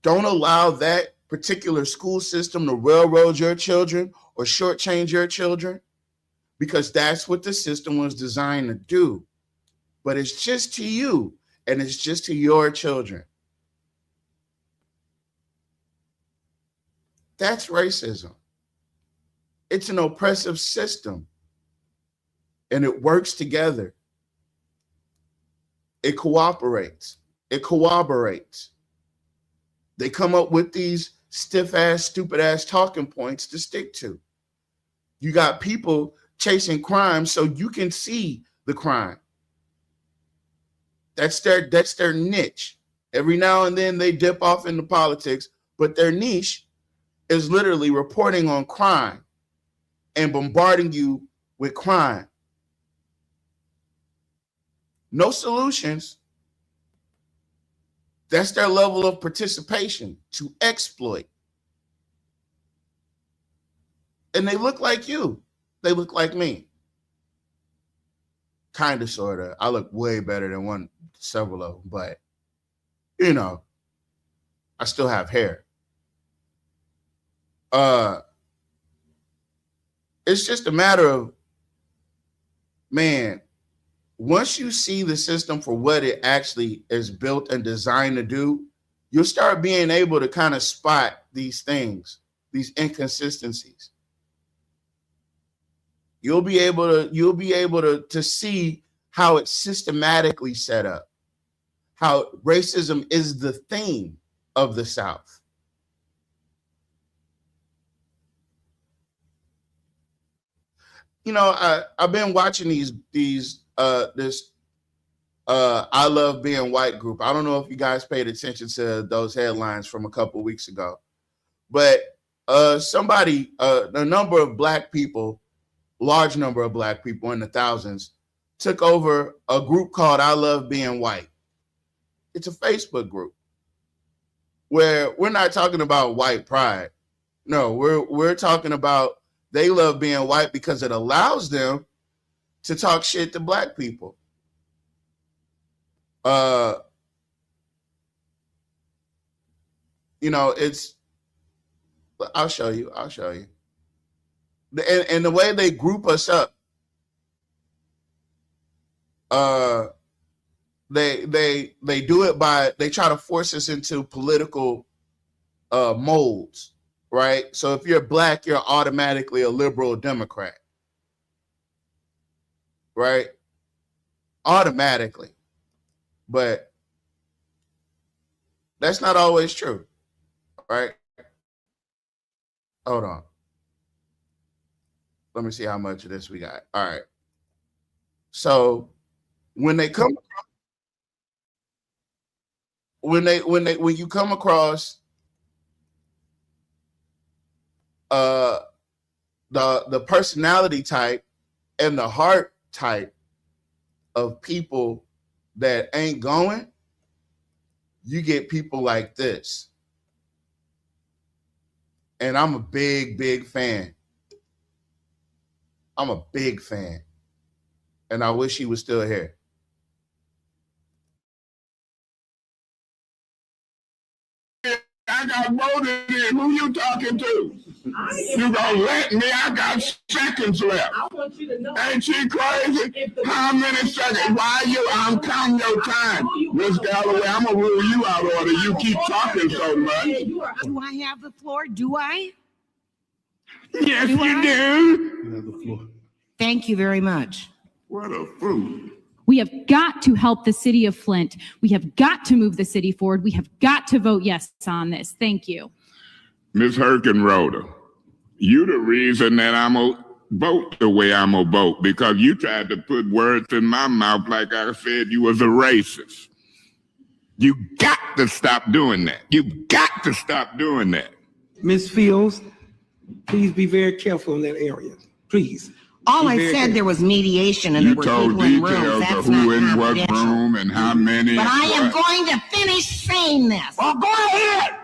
Don't allow that particular school system to railroad your children or shortchange your children, because that's what the system was designed to do. But it's just to you, and it's just to your children. That's racism. It's an oppressive system, and it works together. It cooperates. It corroborates. They come up with these stiff-ass, stupid-ass talking points to stick to. You got people chasing crime so you can see the crime. That's their niche. Every now and then they dip off into politics, but their niche is literally reporting on crime and bombarding you with crime. No solutions. That's their level of participation, to exploit. And they look like you. They look like me. Kind of, sort of. I look way better than several of them, but, you know, I still have hair. It's just a matter of, man, once you see the system for what it actually is built and designed to do, you'll start being able to kind of spot these things, these inconsistencies. You'll be able to see how it's systematically set up, how racism is the theme of the South. You know, I've been watching this I Love Being White group. I don't know if you guys paid attention to those headlines from a couple of weeks ago, but a number of black people, large number of black people in the thousands, took over a group called I Love Being White. It's a Facebook group where we're not talking about white pride. No, we're talking about they love being white because it allows them to talk shit to black people. You know, I'll show you. And the way they group us up, they do it by, they try to force us into political molds, right? So if you're black, you're automatically a liberal Democrat, right? Automatically. But that's not always true, right? Hold on. Let me see how much of this we got. All right. So when you come across the personality type and the heart type of people that ain't going, you get people like this. And I'm a big, big fan. I'm a big fan. And I wish he was still here. I got voted in. Who you talking to? You gonna let me? I got seconds left. I want you to know. Ain't she crazy? How many seconds? Why you? I'm counting your time. Miss Galloway, I'm gonna rule you out order. You keep talking so much. Do I have the floor? Do I? Yes, Do you I? do. You have the floor. Thank you very much. What a fool. We have got to help the city of Flint. We have got to move the city forward. We have got to vote yes on this. Thank you. Miss Herkenroder, you the reason that I'm gonna vote the way I'm gonna vote, because you tried to put words in my mouth like I said you was a racist. You got to stop doing that. You got to stop doing that. Ms. Fields, please be very careful in that area. Please. All Be I very said, careful. there was mediation and You there were told people in rooms. details of That's who not in what confidential. room and how many. But I am and what. going to finish saying this. Well, go ahead.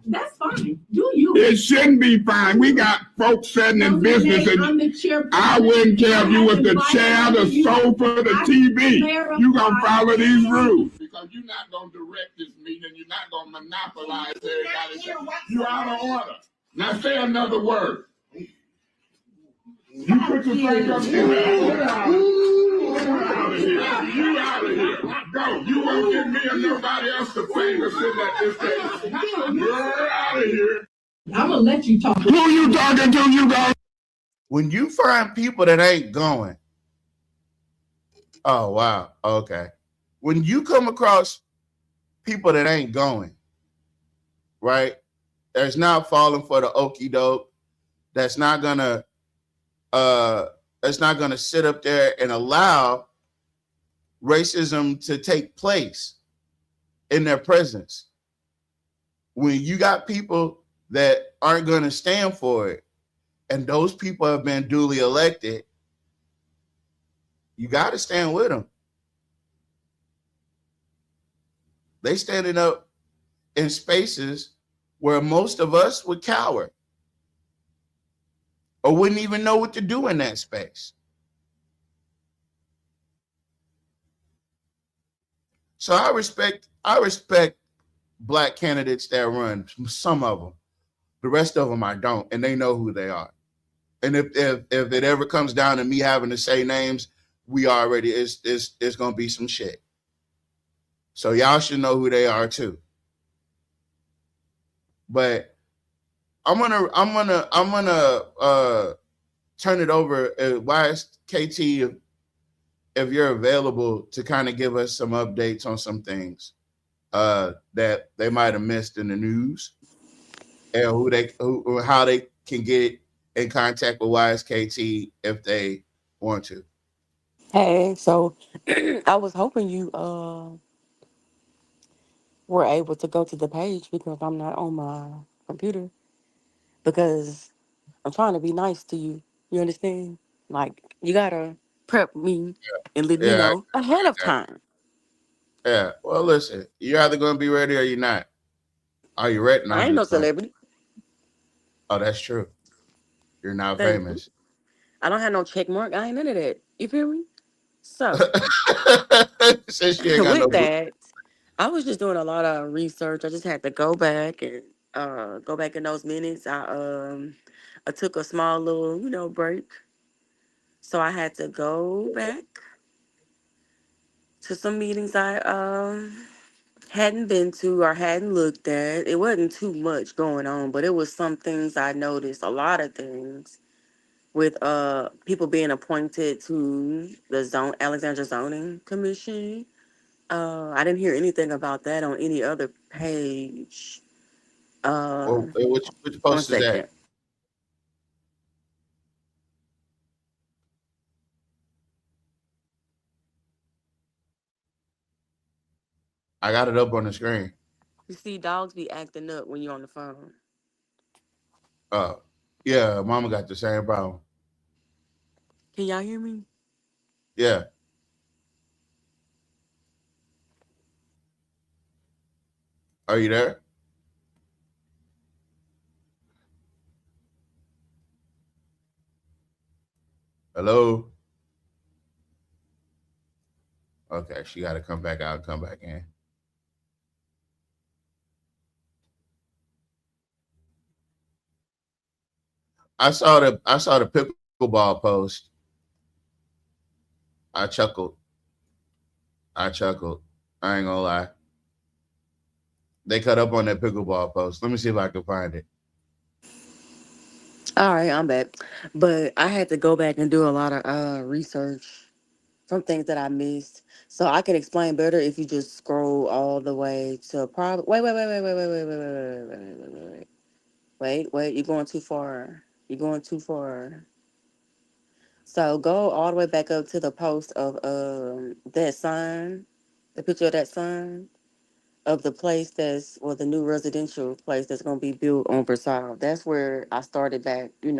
That's fine. Do you? It shouldn't be fine. We got folks sitting in business, I'm and the chairperson. I wouldn't care if you was the chair, the sofa, the TV. You gonna follow these rules. Because you're not gonna direct this meeting. You're not gonna monopolize everybody. You're out of order. Now say another word. You put your finger up here. You out of here. You out of here. Go. You won't give me or nobody else the finger sitting at this table. You're out of here. I'm gonna let you talk. Who you talking to? You go. When you find people that ain't going, oh wow, okay. When you come across people that ain't going, right? That's not falling for the okie doke. That's not gonna sit up there and allow racism to take place in their presence. When you got people that aren't going to stand for it, and those people have been duly elected, you got to stand with them. They standing up in spaces where most of us would cower or wouldn't even know what to do in that space. So I respect Black candidates that run, some of them. The rest of them I don't, and they know who they are. And if it ever comes down to me having to say names, it's gonna be some shit. So y'all should know who they are too. But I'm gonna turn it over. Why is KT, if you're available, to kind of give us some updates on some things that they might have missed in the news, and how they can get in contact with YSKT if they want to. Hey, so I was hoping you were able to go to the page because I'm not on my computer, because I'm trying to be nice to you. You understand? Like, you gotta prep me and let me Yeah, know ahead of yeah. time. Yeah. Well, listen, you're either gonna be ready or you're not. Are you ready? I ain't no celebrity. Oh, that's true. You're not Thank you. famous. I don't have no check mark. I ain't none of that. You feel me? So Since you ain't got no with that, I was just doing a lot of research. I just had to go back and go back in those minutes. I took a small little, break. So I had to go back to some meetings I hadn't been to or hadn't looked at. It wasn't too much going on, but it was some things I noticed, a lot of things with people being appointed to the Alexandria Zoning Commission. I didn't hear anything about that on any other page. which One post is that? second. I got it up on the screen. You see, dogs be acting up when you're on the phone. Yeah, Mama got the same problem. Can y'all hear me? Yeah. Are you there? Hello? Okay, she got to come back out and come back in. I saw the pickleball post. I chuckled. I ain't gonna lie. They cut up on that pickleball post. Let me see if I can find it. All right, I'm back. But I had to go back and do a lot of research from things that I missed. So I can explain better if you just scroll all the way to probably wait, you're going too far. You're going too far. So go all the way back up to the post of that sign, the picture of that sign of the place the new residential place that's gonna be built on Versailles. That's where I started back, hitting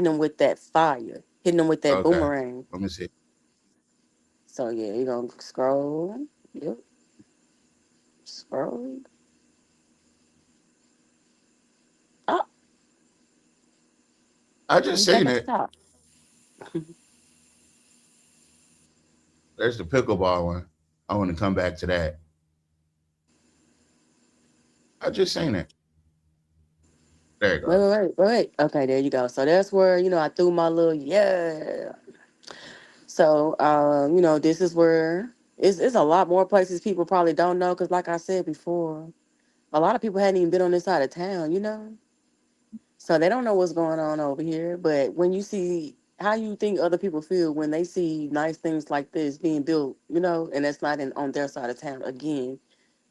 them with that fire, hitting them with that Okay. boomerang. Let me see. So yeah, you're gonna scroll. Yep. Scroll. Oh, I just you back seen at the it. top. There's the pickleball one. I want to come back to that. I just seen it. There you go. Wait. Okay, there you go. So that's where, I threw my little yeah. So this is where it's a lot more places people probably don't know, because like I said before, a lot of people hadn't even been on this side of town. So they don't know what's going on over here. But when you see, how you think other people feel when they see nice things like this being built, and that's not on their side of town again,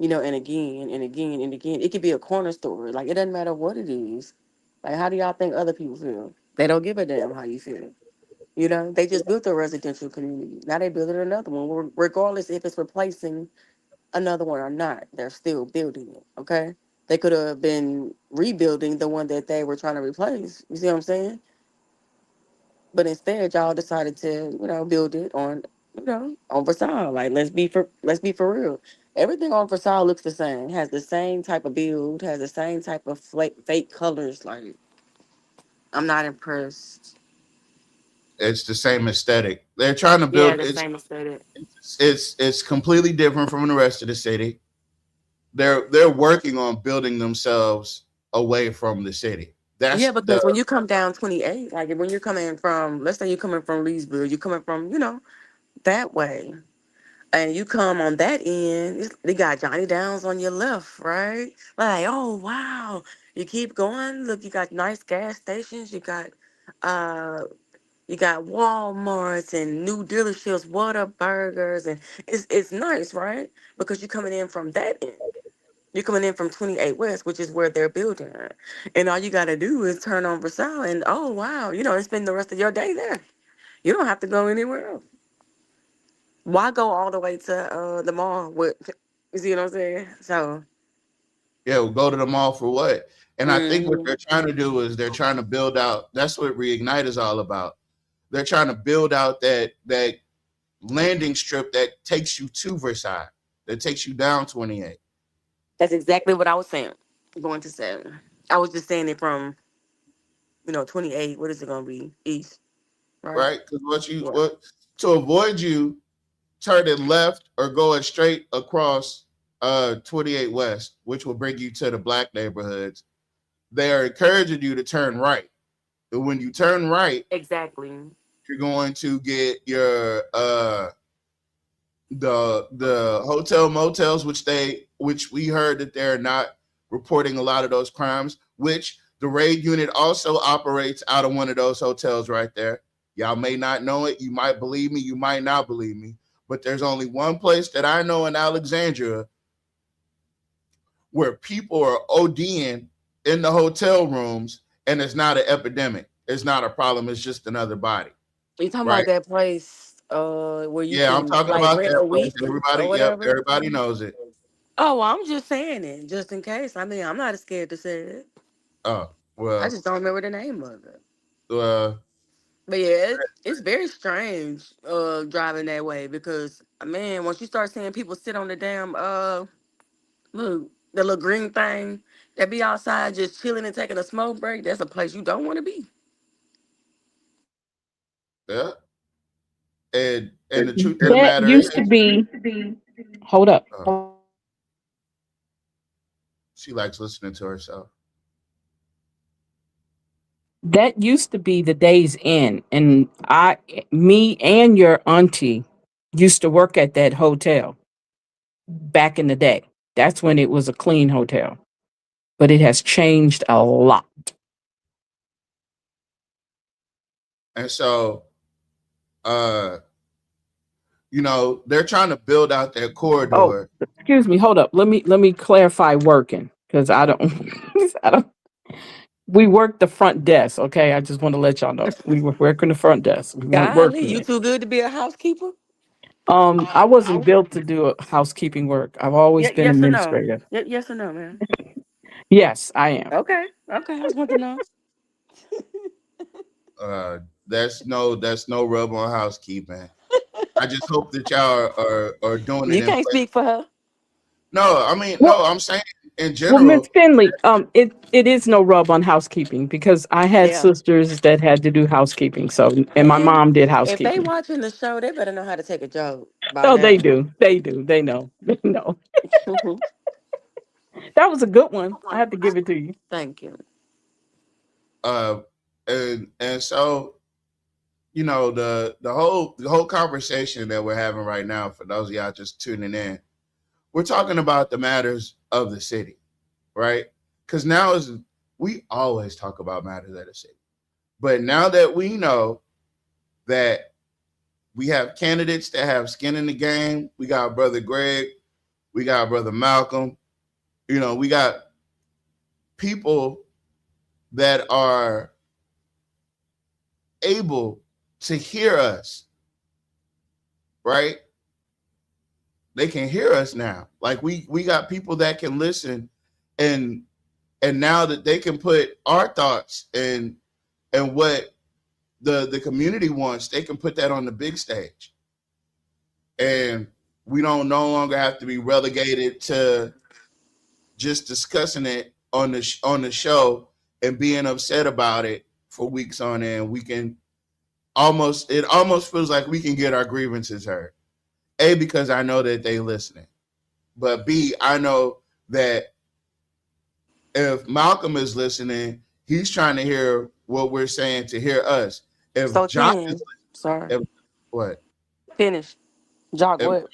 and again and again and again. It could be a corner store. Like, it doesn't matter what it is. Like, how do y'all think other people feel? They don't give a damn how you feel. They just built a residential community. Now they building another one, regardless if it's replacing another one or not. They're still building it. Okay. They could have been rebuilding the one that they were trying to replace. You see what I'm saying? But instead, y'all decided to, build it on Versailles. Like, let's be for real. Everything on Versailles looks the same. Has the same type of build. Has the same type of fake colors. Like, I'm not impressed. It's the same aesthetic. They're trying to Yeah, build the same aesthetic. It's completely different from the rest of the city. They're working on building themselves away from the city. Yeah, because when you come down 28, like when you're coming from, let's say you're coming from Leesburg, you're coming from, that way, and you come on that end, they got Johnny Downs on your left, right? Like, oh wow. You keep going, look, you got nice gas stations, uh you got Walmarts and new dealerships, Whataburgers, and it's nice, right? Because you're coming in from that end. You're coming in from 28 West, which is where they're building at. And all you got to do is turn on Versailles and, oh, wow, and spend the rest of your day there. You don't have to go anywhere else. Why go all the way to the mall? You see what I'm saying? So. Yeah, we'll go to the mall for what? And I think what they're trying to do is they're trying to build out. That's what Reignite is all about. They're trying to build out that landing strip that takes you to Versailles, that takes you down 28. That's exactly what I was saying. Going to 7. I was just saying it from, 28. What is it going to be? East. Right? Because to avoid you turning left or going straight across 28 West, which will bring you to the black neighborhoods, they are encouraging you to turn right. And when you turn right, exactly, you're going to get your the hotel motels, which we heard that they're not reporting a lot of those crimes, which the raid unit also operates out of one of those hotels right there. Y'all may not know it. You might believe me. You might not believe me. But there's only one place that I know in Alexandria where people are ODing in the hotel rooms, and it's not an epidemic. It's not a problem. It's just another body. You talking about that place where you I'm talking about rent that a week place. Everybody knows it. Oh, well, I'm just saying it, just in case. I mean, I'm not scared to say it. Oh, well. I just don't remember the name of it. But yeah, it's very strange driving that way, because man, once you start seeing people sit on the damn Look, the little green thing that be outside just chilling and taking a smoke break, that's a place you don't want to be. Yeah. And the truth of the That matter used is, to be, hold up. she likes listening to herself. That used to be the Days Inn, and me and your auntie used to work at that hotel back in the day. That's when it was a clean hotel, but it has changed a lot. And so, you know, they're trying to build out that corridor. Oh, excuse me, hold up. Let me clarify working, because I don't I don't. We work the front desk, okay? I just want to let y'all know we were working the front desk. We weren't Golly, working you it. too good to be a housekeeper? I wasn't built to do a housekeeping work. I've always been Yes or no? administrative. Yes or no, man? Yes, I am. Okay, I just want to know. That's no rub on housekeeping. I just hope that y'all are doing it. You can't speak for her. No, I mean, Well- no, I'm saying in Well, general. Miss Finley, it is no rub on housekeeping, because I had Yeah. sisters that had to do housekeeping. So, and my mom did If they housekeeping. watching the show, they better know how to take a joke. By Oh, now. they do. They do. They know. They know. That was a good one. I have to give it to you. Thank you. And so, you know, the whole conversation that we're having right now, for those of y'all just tuning in, we're talking about the matters of the city, right? Because now we always talk about matters of the city, but now that we know that we have candidates that have skin in the game, we got Brother Greg, we got Brother Malcolm, you know, we got people that are able to hear us, right? They can hear us now. Like we got people that can listen, and now that they can put our thoughts and what the community wants, they can put that on the big stage. And we don't no longer have to be relegated to just discussing it on the show and being upset about it for weeks on end. We can it almost feels like we can get our grievances heard. A, because I know that they listening, but B, I know that if Malcolm is listening, he's trying to hear what we're saying to hear us. If So Jock Tim, is sorry. what? Finish. Jock, If, what?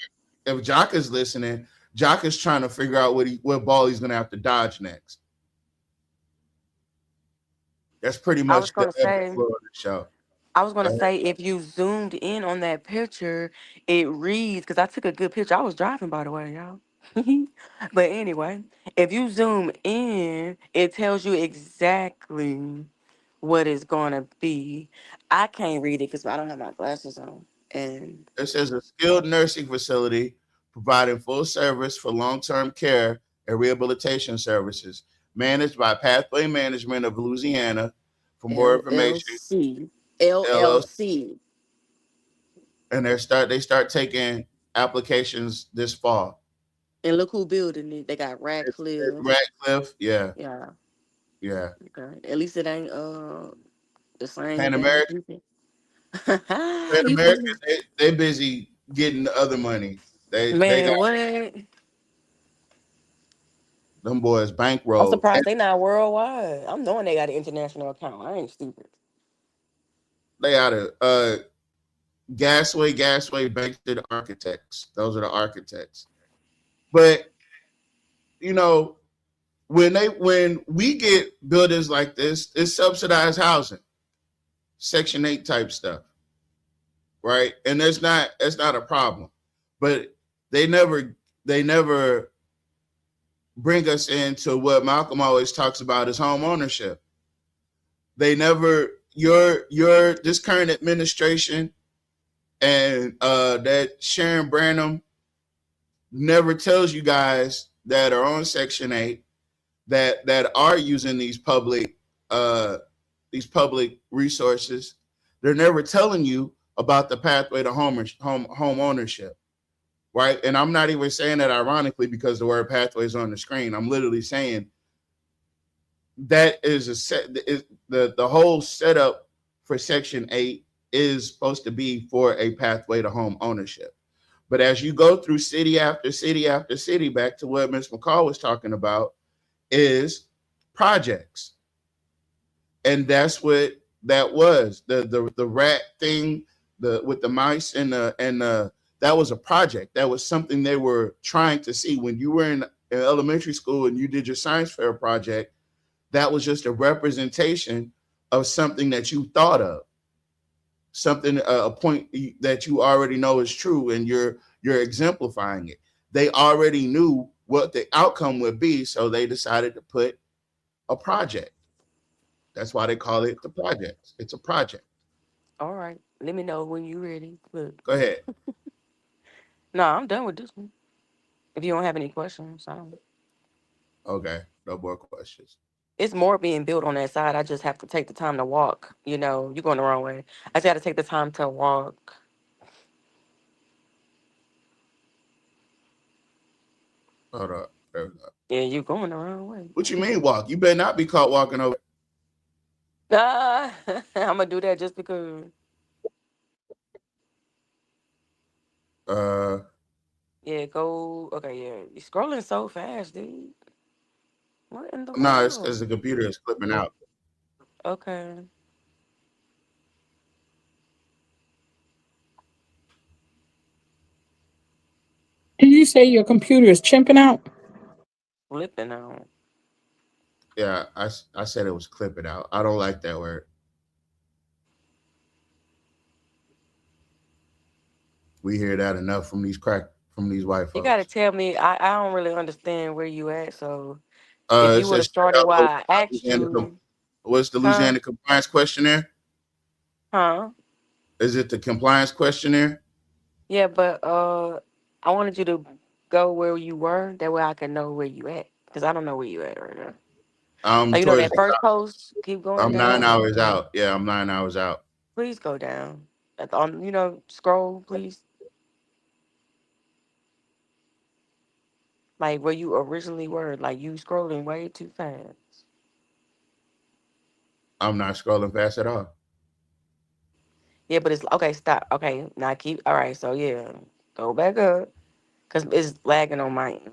if Jock is listening, Jock is trying to figure out what ball he's gonna have to dodge next. That's pretty I was much the gonna say. flow of the show. I was gonna say, if you zoomed in on that picture, it reads, because I took a good picture. I was driving, by the way, y'all. But anyway, if you zoom in, it tells you exactly what it's gonna be. I can't read it because I don't have my glasses on. And It says a skilled nursing facility providing full service for long-term care and rehabilitation services, managed by Pathway Management of Louisiana. For more information, LLC. and they start taking applications this fall. And look who building it. They got Radcliffe. Radcliffe, yeah. Okay. At least it ain't the same. Pan American. Pan American, they busy getting the other money. They got, what? them boys bankrolled. I'm surprised they not worldwide. I'm knowing they got an international account. I ain't stupid. They out of Gasway Bankster Architects. Those are the architects. But you know, when we get buildings like this, it's subsidized housing, Section 8 type stuff, right? And that's not a problem. But they never bring us into what Malcolm always talks about is home ownership. They never this current administration and that Sharon Branham never tells you guys that are on Section 8 that are using these public resources. They're never telling you about the pathway to home ownership. right? And I'm not even saying that ironically because the word pathway is on the screen. I'm literally saying that is the whole setup for Section 8 is supposed to be for a pathway to home ownership. But as you go through city after city after city, back to what Ms. McCall was talking about, is projects. And that's what that was. The rat thing, with the mice and that was a project. That was something they were trying to see. When you were in elementary school and you did your science fair project, that was just a representation of something that you thought of, something, a point that you already know is true, and you're exemplifying it. They already knew what the outcome would be, so they decided to put a project. That's why they call it the project. It's a project. All right. Let me know when you're ready. Look. Go ahead. No, I'm done with this one. If you don't have any questions, I don't. Okay, no more questions. It's more being built on that side. I just have to take the time to walk. You know, you're going the wrong way. I just got to take the time to walk. Hold up. There we go. Yeah, you're going the wrong way. What you mean walk? You better not be caught walking over. I'm going to do that just because. Yeah, go. Okay, yeah. You're scrolling so fast, dude. What in the No, it's world? because the computer is clipping out. Okay. Did you say your computer is chimping out? Flipping out. Yeah, I said it was clipping out. I don't like that word. We hear that enough from these white folks. You got to tell me. I don't really understand where you at, so if you would have Says started why I asked you. What's the Louisiana compliance questionnaire? Huh? Is it the compliance questionnaire? Yeah, but I wanted you to go where you were. That way I can know where you at. Because I don't know where you at right now. I'm You know that first post? Keep going I'm down. 9 hours out. Yeah, I'm 9 hours out. Please go down. Scroll, please. Like where you originally were. Like you scrolling way too fast. I'm not scrolling fast at all. Yeah, but it's okay. Stop. Okay, now keep. All right, so yeah, go back up because it's lagging on my end.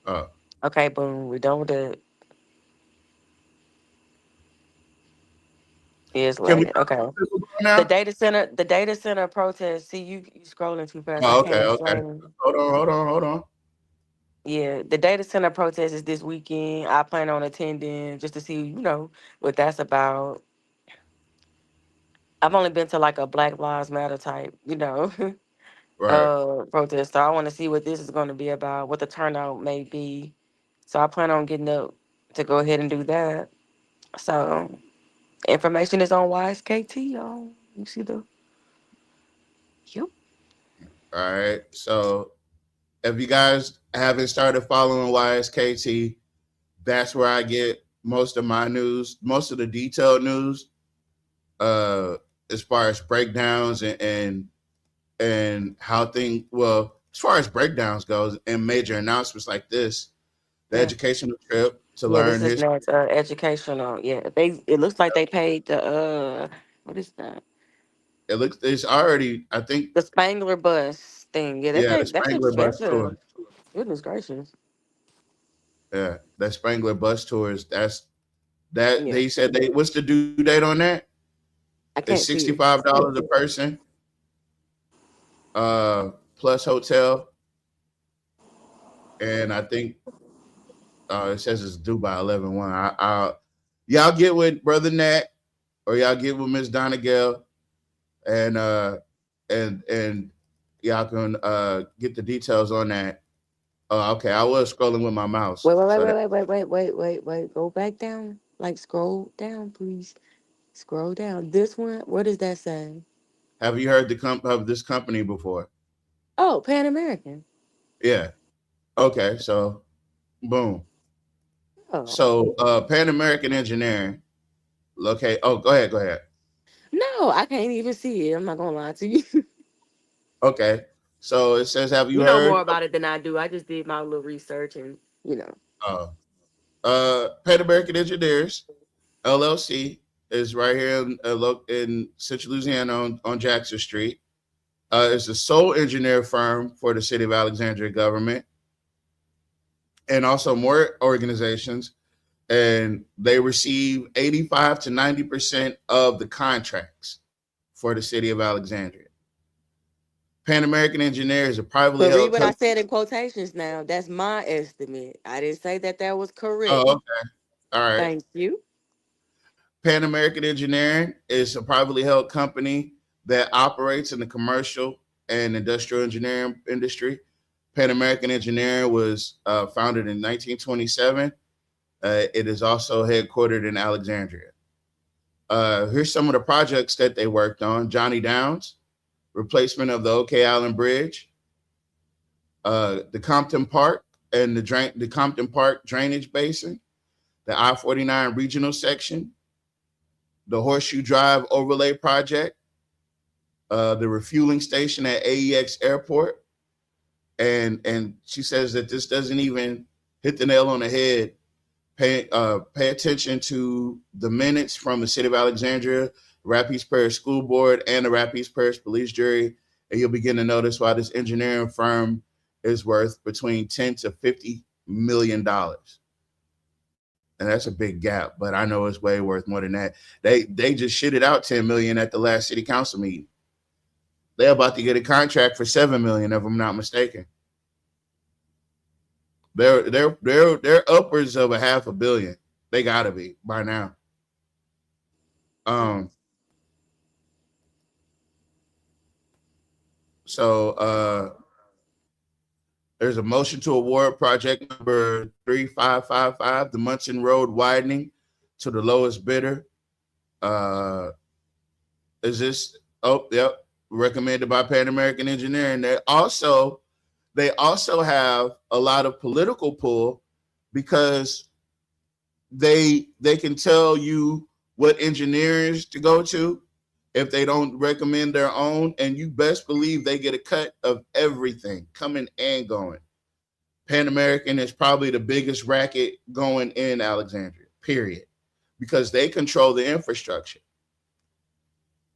Oh. Okay, boom. We're done with that. Yeah, it's lagging. Okay. The data center protest. See, you scrolling too fast. Oh, I can't okay. explain. Hold on. Yeah, the data center protest is this weekend. I plan on attending just to see, what that's about. I've only been to like a Black Lives Matter type, Right. protest. So I want to see what this is going to be about, what the turnout may be. So I plan on getting up to go ahead and do that. So information is on YSKT, y'all. You see the. Yep. All right. So if you guys haven't started following YSKT, that's where I get most of my news, most of the detailed news, as far as breakdowns and how things. Well, as far as breakdowns goes, and major announcements like this, the educational trip to learn this is history. next, educational. Yeah, it looks like they paid the what is that? It's already, I think, the Spangler bus thing. Yeah, the Spangler bus tour. Goodness gracious. Yeah, the Spangler bus tours. They said what's the due date on that? It's $65 a person. Plus hotel. And I think it says it's due by 11/1. Y'all get with Brother Nat or y'all get with Miss Donagell and y'all can get the details on that. Okay. I was scrolling with my mouse. Wait. Go back down. Like scroll down, please. Scroll down. This one, what does that say? Have you heard of this company before? Oh, Pan American. Yeah. Okay, so boom. Oh. So Pan American Engineering. Okay. Oh, go ahead. No, I can't even see it. I'm not gonna lie to you. Okay. So it says, have you You know heard? more about it than I do. I just did my little research and, Pan American Engineers, LLC, is right here in Central Louisiana on Jackson Street. It's the sole engineer firm for the city of Alexandria government and also more organizations. And they receive 85 to 90% of the contracts for the city of Alexandria. Pan American Engineer is a privately but held read what I company. said in quotations now. That's my estimate. I didn't say that was correct. Oh, okay. All right. Thank you. Pan American Engineering is a privately held company that operates in the commercial and industrial engineering industry. Pan American Engineering was founded in 1927. It is also headquartered in Alexandria. Here's some of the projects that they worked on. Johnny Downs, replacement of the OK Island Bridge, the Compton Park and the Compton Park Drainage Basin, the I-49 regional section, the Horseshoe Drive Overlay Project, the refueling station at AEX Airport. And she says that this doesn't even hit the nail on the head. Pay attention to the minutes from the city of Alexandria, Rapides Parish School Board, and the Rapides Parish Police Jury, and you'll begin to notice why this engineering firm is worth between $10 to $50 million. And that's a big gap, but I know it's way worth more than that. They just shitted out $10 million at the last city council meeting. They're about to get a contract for $7 million, if I'm not mistaken. They're upwards of $500 million. They gotta be by now. So there's a motion to award project number 3555, the Munson Road widening, to the lowest bidder. Is this? Oh, yep. Recommended by Pan American Engineering. They also have a lot of political pull because they can tell you what engineers to go to if they don't recommend their own, and you best believe they get a cut of everything coming and going. Pan American is probably the biggest racket going in Alexandria, period, because they control the infrastructure.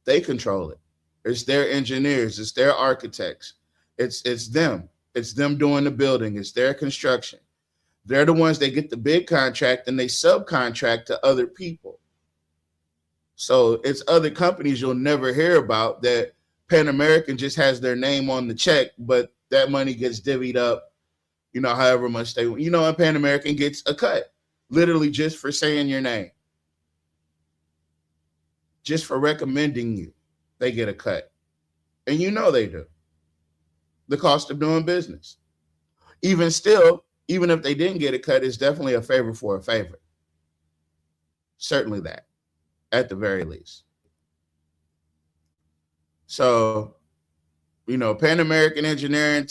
They control it. It's their engineers, it's their architects, it's them. It's them doing the building, it's their construction. They're the ones that get the big contract and they subcontract to other people. So it's other companies you'll never hear about that Pan American just has their name on the check, but that money gets divvied up, however much they want. And Pan American gets a cut, literally just for saying your name. Just for recommending you, they get a cut. And they do. The cost of doing business. Even still, even if they didn't get a cut, it's definitely a favor for a favor. Certainly that, at the very least. So, Pan American Engineering,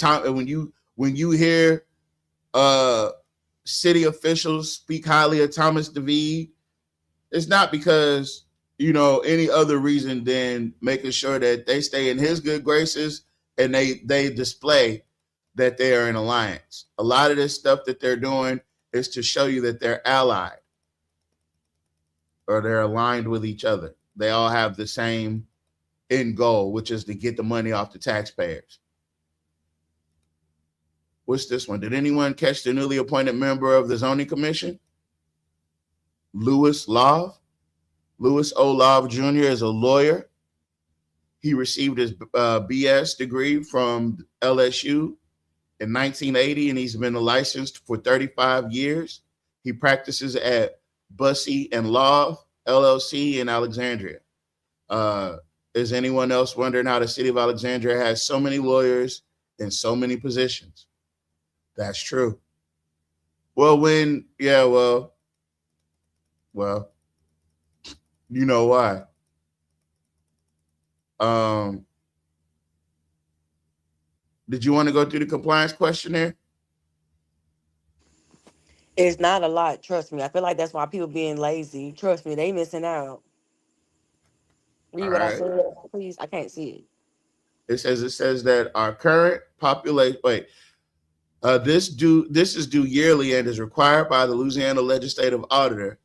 when you hear city officials speak highly of Thomas David, it's not because, any other reason than making sure that they stay in his good graces and they display that they are in alliance. A lot of this stuff that they're doing is to show you that they're allied or they're aligned with each other. They all have the same end goal, which is to get the money off the taxpayers. What's this one? Did anyone catch the newly appointed member of the Zoning Commission? Louis Love. Louis O. Love Jr. is a lawyer. He received his BS degree from LSU in 1980, and he's been licensed for 35 years. He practices at Bussey and Love, LLC in Alexandria. Is anyone else wondering how the city of Alexandria has so many lawyers in so many positions? That's true. Well, you know why. Did you want to go through the compliance questionnaire? It's not a lot, trust me. I feel like that's why people being lazy. Trust me, they missing out. Read what I said, please. I can't see it. It says that our current population. Wait, this is due yearly and is required by the Louisiana Legislative Auditor.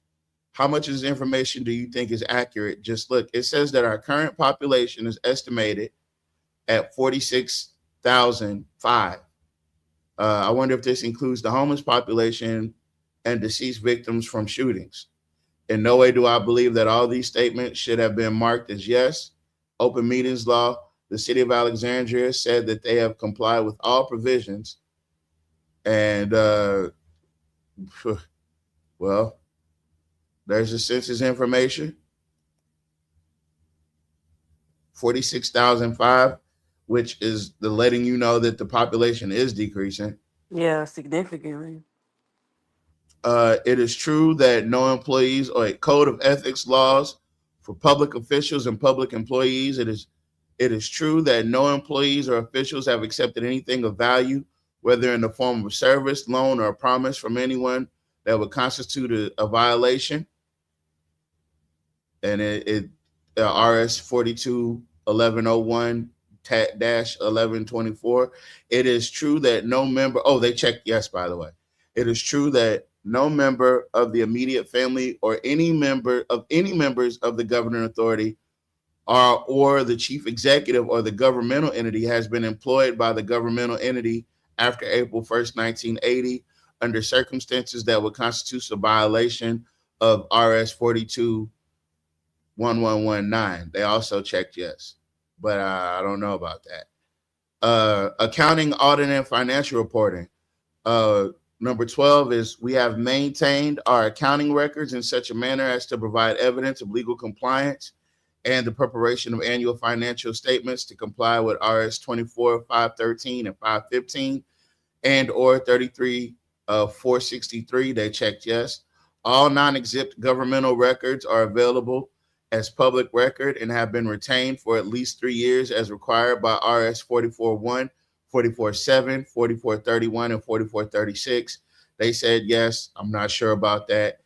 How much of this information do you think is accurate? Just look. It says that our current population is estimated at 46,005. I wonder if this includes the homeless population and deceased victims from shootings. In no way do I believe that all these statements should have been marked as yes. Open meetings law. The city of Alexandria said that they have complied with all provisions. And, well, there's the census information. 46,005, which is the letting you know that the population is decreasing. Yeah, significantly. It is true that no employees or a code of ethics laws for public officials and public employees. It is true that no employees or officials have accepted anything of value, whether in the form of a service, loan, or a promise from anyone that would constitute a violation. And RS 42-1101-1124. It is true that no member, they checked yes, by the way. It is true that no member of the immediate family or any members of the governing authority or the chief executive or the governmental entity has been employed by the governmental entity after April 1st, 1980, under circumstances that would constitute a violation of RS 42-1119. They also checked yes, but I don't know about that. Accounting, audit, and financial reporting. Number 12 is we have maintained our accounting records in such a manner as to provide evidence of legal compliance and the preparation of annual financial statements to comply with RS 24, 513, and 515 and or 33, 463. They checked yes. All non-exempt governmental records are available as public record and have been retained for at least 3 years as required by RS 44-1, 44-7, 44-31, and 44-36. They said yes. I'm not sure about that.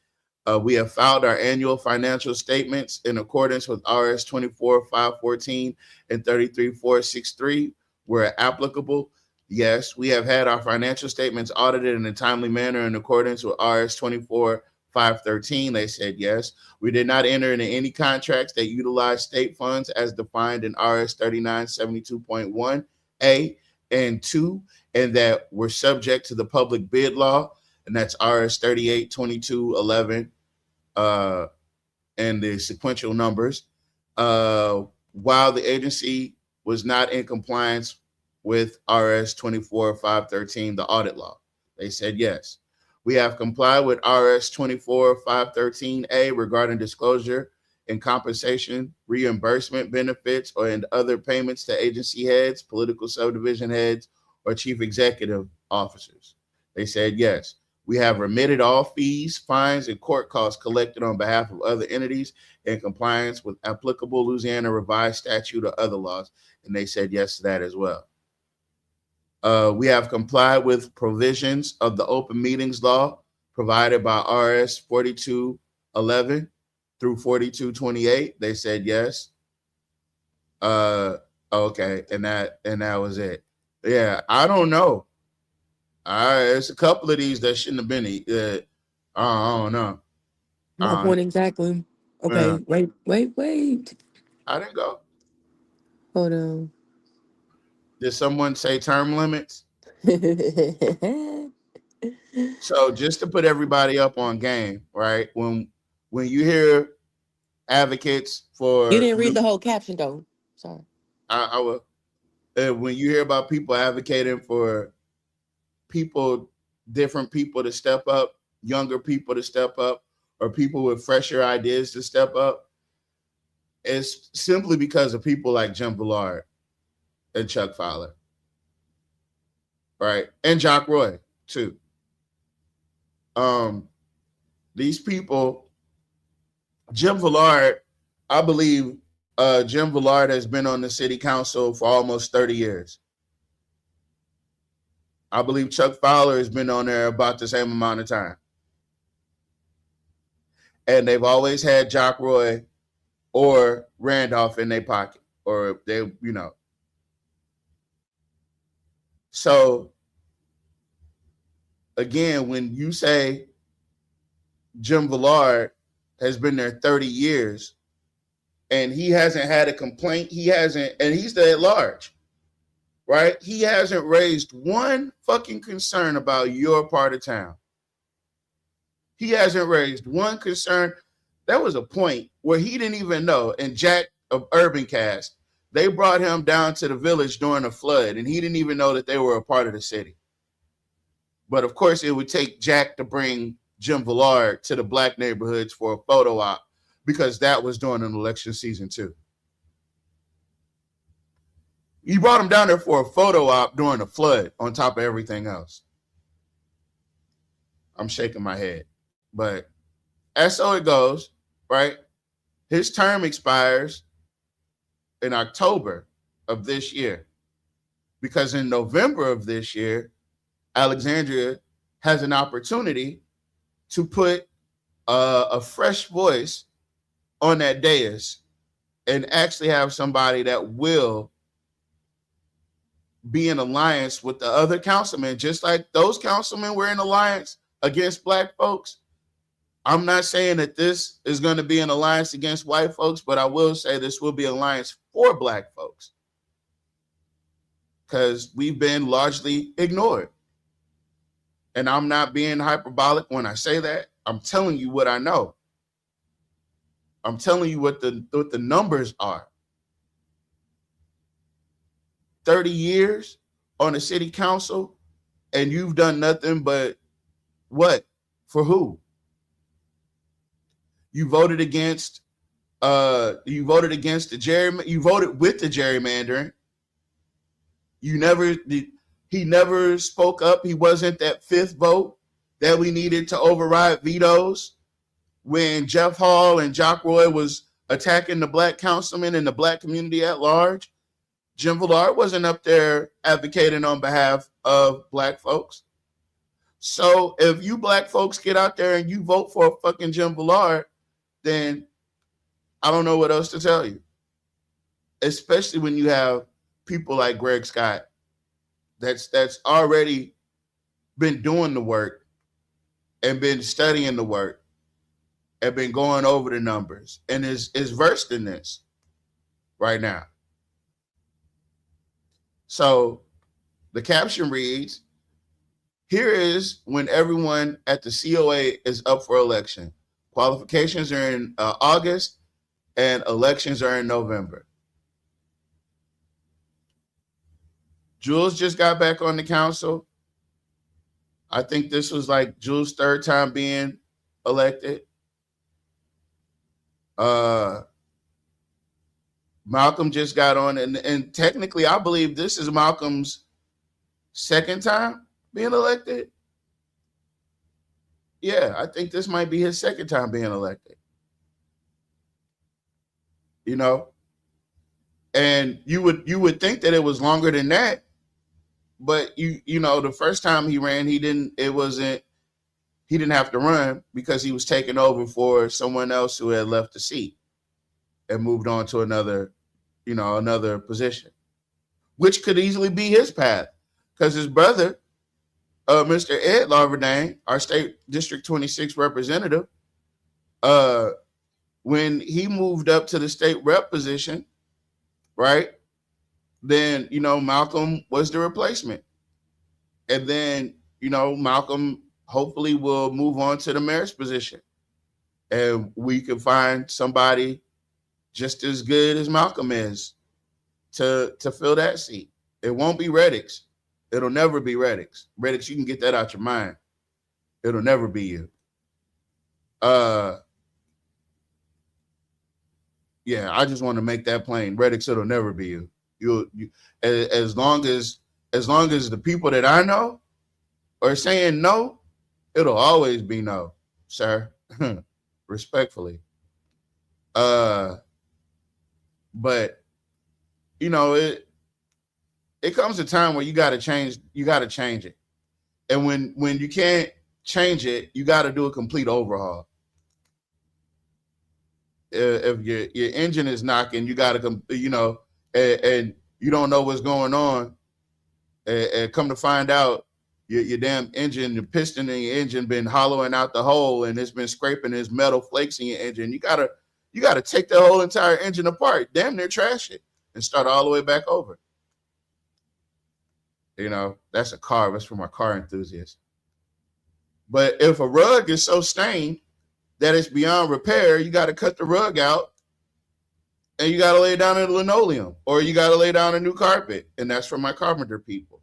We have filed our annual financial statements in accordance with RS 24-514 and 33-463 where applicable. Yes, we have had our financial statements audited in a timely manner in accordance with RS 24-513. They said yes. We did not enter into any contracts that utilize state funds as defined in RS 3972.1A and 2, and that were subject to the public bid law, and that's RS 382211 and the sequential numbers. While the agency was not in compliance with RS 24-513, the audit law. They said yes. We have complied with RS 24-513A regarding disclosure and compensation, reimbursement benefits, or and other payments to agency heads, political subdivision heads, or chief executive officers. They said yes. We have remitted all fees, fines, and court costs collected on behalf of other entities in compliance with applicable Louisiana revised statute or other laws. And they said yes to that as well. We have complied with provisions of the open meetings law provided by RS 4211 through 4228. They said yes. Okay, and that was it. Yeah, I don't know. It's a couple of these that shouldn't have been. I don't know. My point exactly. Okay, wait. I didn't go. Hold on. Did someone say term limits? So just to put everybody up on game, right? When you hear advocates for, You didn't read the whole caption though. Sorry. I will. When you hear about people advocating for different people to step up, younger people to step up, or people with fresher ideas to step up, it's simply because of people like Jim Villard and Chuck Fowler, right? And Jock Roy too. These people, Jim Villard, I believe Jim Villard has been on the city council for almost 30 years. I believe Chuck Fowler has been on there about the same amount of time. And they've always had Jock Roy or Randolph in their pocket, or they, So again, when you say Jim Villard has been there 30 years and he hasn't had a complaint, and he's the at large, right? He hasn't raised one fucking concern about your part of town. He hasn't raised one concern. There was a point where he didn't even know, and Jack of Urban Cast, they brought him down to the village during a flood, and he didn't even know that they were a part of the city. But of course, it would take Jack to bring Jim Villard to the black neighborhoods for a photo op, because that was during an election season too. He brought him down there for a photo op during a flood on top of everything else. I'm shaking my head. But as so it goes, right? His term expires in October of this year, because in November of this year, Alexandria has an opportunity to put a fresh voice on that dais and actually have somebody that will be in alliance with the other councilmen, just like those councilmen were in alliance against black folks. I'm not saying that this is going to be an alliance against white folks, but I will say this will be an alliance for black folks, because we've been largely ignored. And I'm not being hyperbolic when I say that. I'm telling you what I know. I'm telling you what the numbers are. 30 years on the city council, and you've done nothing but what? For who? You voted against the you voted with the gerrymandering. He never spoke up. He wasn't that fifth vote that we needed to override vetoes when Jeff Hall and Jock Roy was attacking the black councilmen and the black community at large. Jim Villard wasn't up there advocating on behalf of black folks. So if you black folks get out there and you vote for a fucking Jim Villard, then I don't know what else to tell you. Especially when you have people like Greg Scott that's already been doing the work and been studying the work and been going over the numbers and is versed in this right now. So the caption reads, "Here is when everyone at the COA is up for election. Qualifications are in August and elections are in November." Jules just got back on the council. I think this was like Jules' third time being elected. Malcolm just got on, and technically I believe this is Malcolm's second time being elected. Yeah, I think this might be his second time being elected. You know? And you would think that it was longer than that, but you know, the first time he ran, he didn't have to run because he was taking over for someone else who had left the seat and moved on to another position, which could easily be his path, because his brother, Mr. Ed Larverdane, our state District 26 representative, when he moved up to the state rep position, right, then, you know, Malcolm was the replacement. And then, you know, Malcolm hopefully will move on to the mayor's position, and we can find somebody just as good as Malcolm is to fill that seat. It won't be Reddick's. It'll never be Reddick's. Reddick's, you can get that out your mind. It'll never be you. Yeah, I just want to make that plain. Reddick's, it'll never be you. You as long as the people that I know are saying no, it'll always be no, sir. Respectfully. But you know, it comes a time where you gotta change it. And when you can't change it, you gotta do a complete overhaul. If your engine is knocking, you gotta, you know, and you don't know what's going on, and come to find out, your damn engine, the piston in your engine been hollowing out the hole, and it's been scraping this metal flakes in your engine. You gotta take the whole entire engine apart, damn near trash it, and start all the way back over. You know, that's a car. That's for my car enthusiasts. But if a rug is so stained that it's beyond repair, you got to cut the rug out and you got to lay down a linoleum, or you got to lay down a new carpet. And that's for my carpenter people.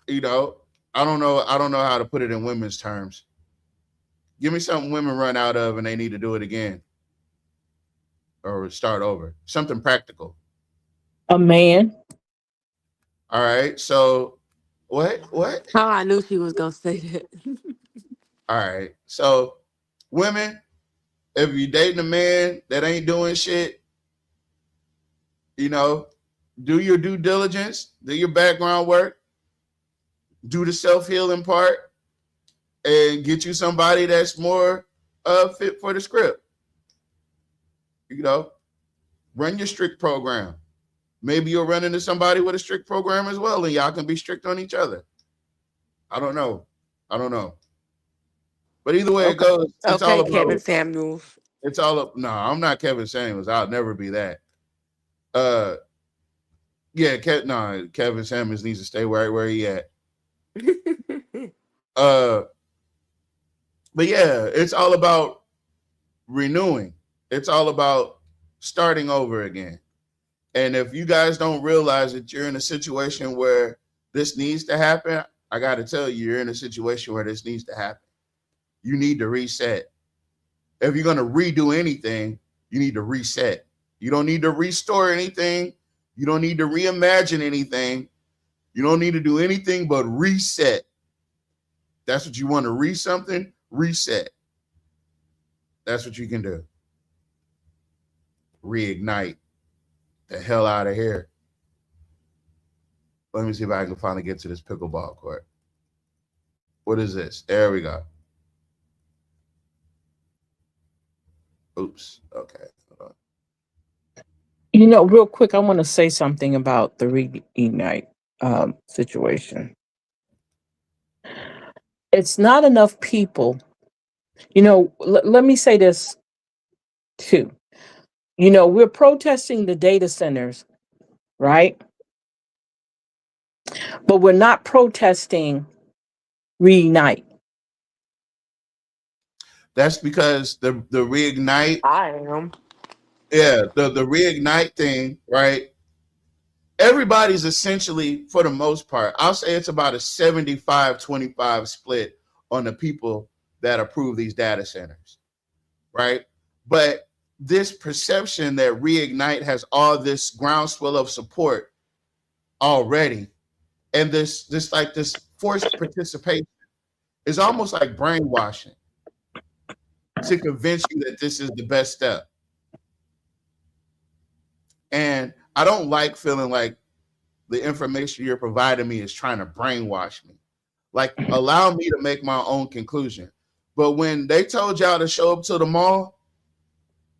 You know, I don't know how to put it in women's terms. Give me something women run out of and they need to do it again or start over. Something practical. A man. All right. So what? Oh, I knew she was gonna say that. All right. So women, if you're dating a man that ain't doing shit, you know, do your due diligence, do your background work, do the self-healing part, and get you somebody that's more fit for the script. You know, run your strict program. Maybe you'll run into somebody with a strict program as well, and y'all can be strict on each other. I don't know. But either way it goes, it's all about Kevin Samuels. It's all up. No, I'm not Kevin Samuels. I'll never be that. Yeah, Kevin Samuels needs to stay right where he at. But yeah, it's all about renewing. It's all about starting over again. And if you guys don't realize that you're in a situation where this needs to happen, I got to tell you, you're in a situation where this needs to happen. You need to reset. If you're going to redo anything, you need to reset. You don't need to restore anything. You don't need to reimagine anything. You don't need to do anything but reset. That's what you want to something, reset. That's what you can do. Reignite the hell out of here. Let me see if I can finally get to this pickleball court. What is this? There we go. Oops. Okay. Hold on. You know, real quick, I want to say something about the Reignite situation. It's not enough people. You know, let me say this too. You know, we're protesting the data centers, right? But we're not protesting Reignite. That's because the Reignite. I am. Yeah, the Reignite thing, right? Everybody's essentially, for the most part, I'll say it's about a 75-25 split on the people that approve these data centers, right? But this perception that Reignite has all this groundswell of support already, and this forced participation is almost like brainwashing to convince you that this is the best step. And I don't like feeling like the information you're providing me is trying to brainwash me. Like, allow me to make my own conclusion. But when they told y'all to show up to the mall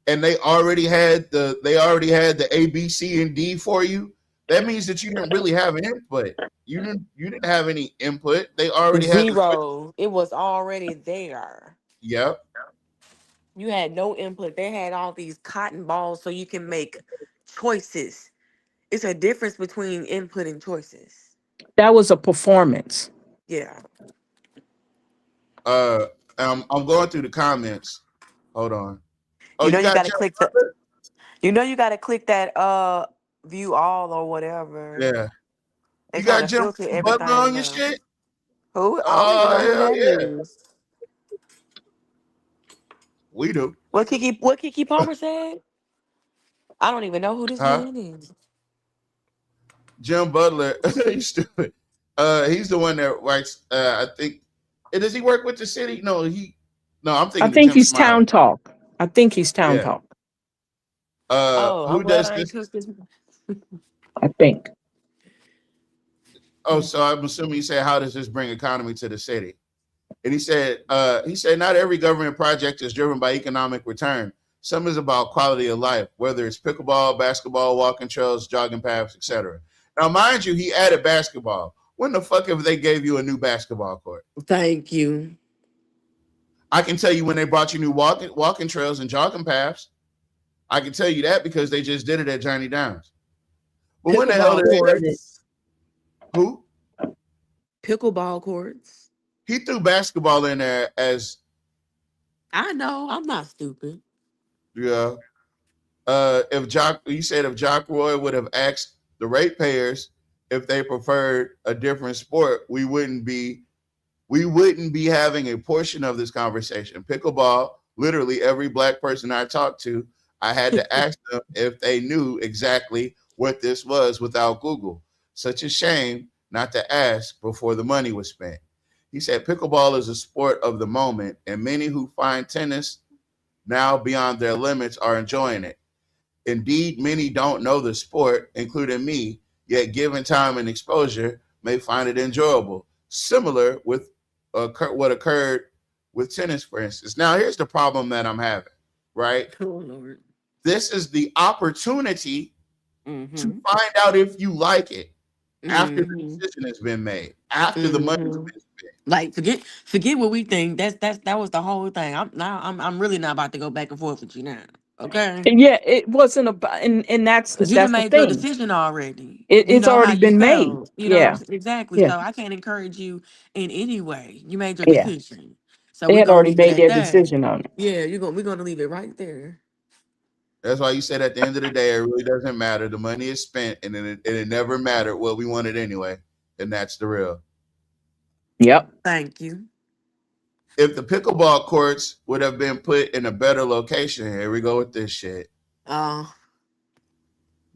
and they already had the A, B, C, and D for you, that means that you didn't really have an input. You didn't have any input. They already had Zero. It was already there. Yep. You had no input. They had all these cotton balls so you can make choices. It's a difference between input and choices. That was a performance. Yeah. I'm going through the comments. Hold on. Oh, You know you gotta Jeff click Butler? you gotta click that view all or whatever. Yeah. They You got kinda Jim filter Butler on your everything shit? Who? Oh, hell yeah. News. We do. What Kiki Palmer said? I don't even know who this Huh? man is. Jim Butler. He's stupid. He's the one that writes, I think. Does he work with the city? No, I'm thinking I of think Jim he's Smiley. Town Talk. I think he's Town Yeah. Talk. Who I'm does glad I ain't this? took this. I think. Oh, so I'm assuming you said, how does this bring economy to the city? And he said, not every government project is driven by economic return. Some is about quality of life, whether it's pickleball, basketball, walking trails, jogging paths, etc. Now, mind you, he added basketball. When the fuck have they gave you a new basketball court? Thank you. I can tell you when they brought you new walking trails and jogging paths. I can tell you that because they just did it at Johnny Downs. But when the hell did they? Who? Pickleball courts. He threw basketball in there as. I know. I'm not stupid. Yeah. If Jock Roy would have asked the ratepayers if they preferred a different sport, we wouldn't be having a portion of this conversation. Pickleball, literally every black person I talked to, I had to ask them if they knew exactly what this was without Google. Such a shame not to ask before the money was spent. He said pickleball is a sport of the moment, and many who find tennis now beyond their limits are enjoying it. Indeed, many don't know the sport, including me, yet given time and exposure, may find it enjoyable. Similar with what occurred with tennis, for instance. Now, here's the problem that I'm having, right? Oh, Lord. This is the opportunity to find out if you like it after the decision has been made, after the money's been spent. Like forget what we think. That was the whole thing. I'm really not about to go back and forth with you now. Okay. Yeah, it wasn't about, and that's Because you done the made your thing. decision already. It's How already you been made. felt. You know Yeah, exactly. yeah, So I can't encourage you in any way. You made your yeah. decision. So They we're had gonna already leave it made at their that. decision on it. Yeah, we're gonna leave it right there. That's why you said at the end of the day, it really doesn't matter. The money is spent, and it never mattered what we wanted anyway, and that's the real. Yep. Thank you. If the pickleball courts would have been put in a better location, here we go with this shit.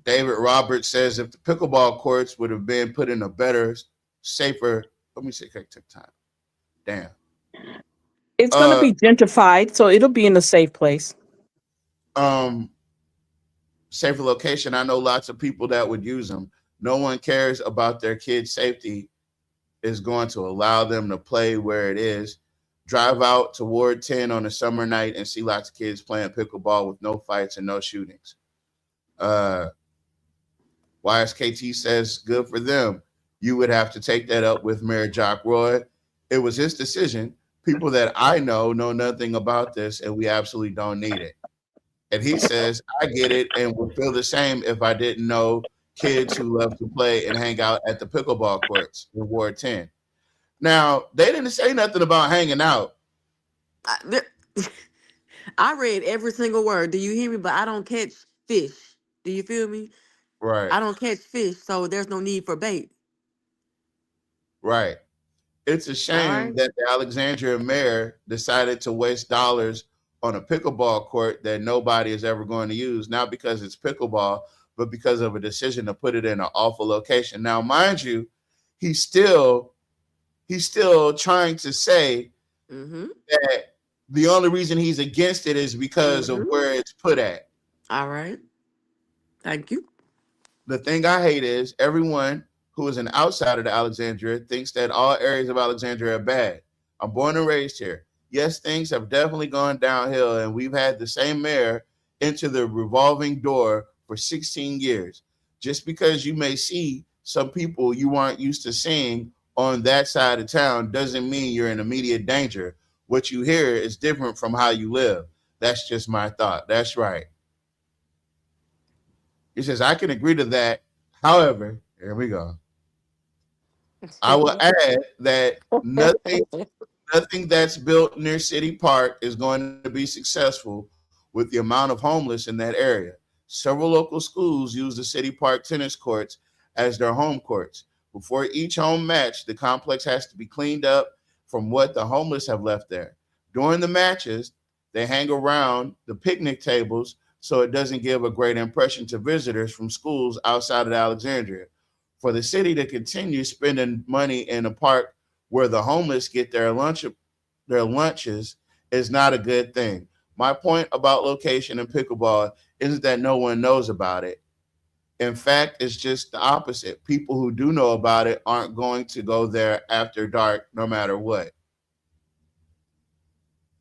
David Roberts says if the pickleball courts would have been put in a better, safer. Let me see. Take time. Damn. It's going to be gentrified, so it'll be in a safe place. Safer location. I know lots of people that would use them. No one cares about their kids' safety is going to allow them to play where it is. Drive out to Ward 10 on a summer night and see lots of kids playing pickleball with no fights and no shootings. YSKT says, good for them. You would have to take that up with Mayor Jock Roy. It was his decision. People that I know nothing about this, and we absolutely don't need it. And he says, I get it and would feel the same if I didn't know kids who love to play and hang out at the pickleball courts in Ward 10. Now, they didn't say nothing about hanging out. I read every single word. Do you hear me? But I don't catch fish. Do you feel me? Right. I don't catch fish, so there's no need for bait. Right. It's a shame that the Alexandria mayor decided to waste dollars on a pickleball court that nobody is ever going to use, not because it's pickleball, but because of a decision to put it in an awful location. Now, mind you, he's still trying to say that the only reason he's against it is because of where it's put at. All right. Thank you. The thing I hate is everyone who is an outsider to Alexandria thinks that all areas of Alexandria are bad. I'm born and raised here. Yes, things have definitely gone downhill, and we've had the same mayor into the revolving door for 16 years. Just because you may see some people you aren't used to seeing on that side of town doesn't mean you're in immediate danger. What you hear is different from how you live. That's just my thought. That's right. He says, I can agree to that. However, here we go. I will add that nothing that's built near City Park is going to be successful with the amount of homeless in that area. Several local schools use the City Park tennis courts as their home courts. Before each home match, the complex has to be cleaned up from what the homeless have left there. During the matches, they hang around the picnic tables so it doesn't give a great impression to visitors from schools outside of Alexandria. For the city to continue spending money in a park where the homeless get their lunches is not a good thing. My point about location and pickleball isn't that no one knows about it. In fact, it's just the opposite. People who do know about it aren't going to go there after dark, no matter what.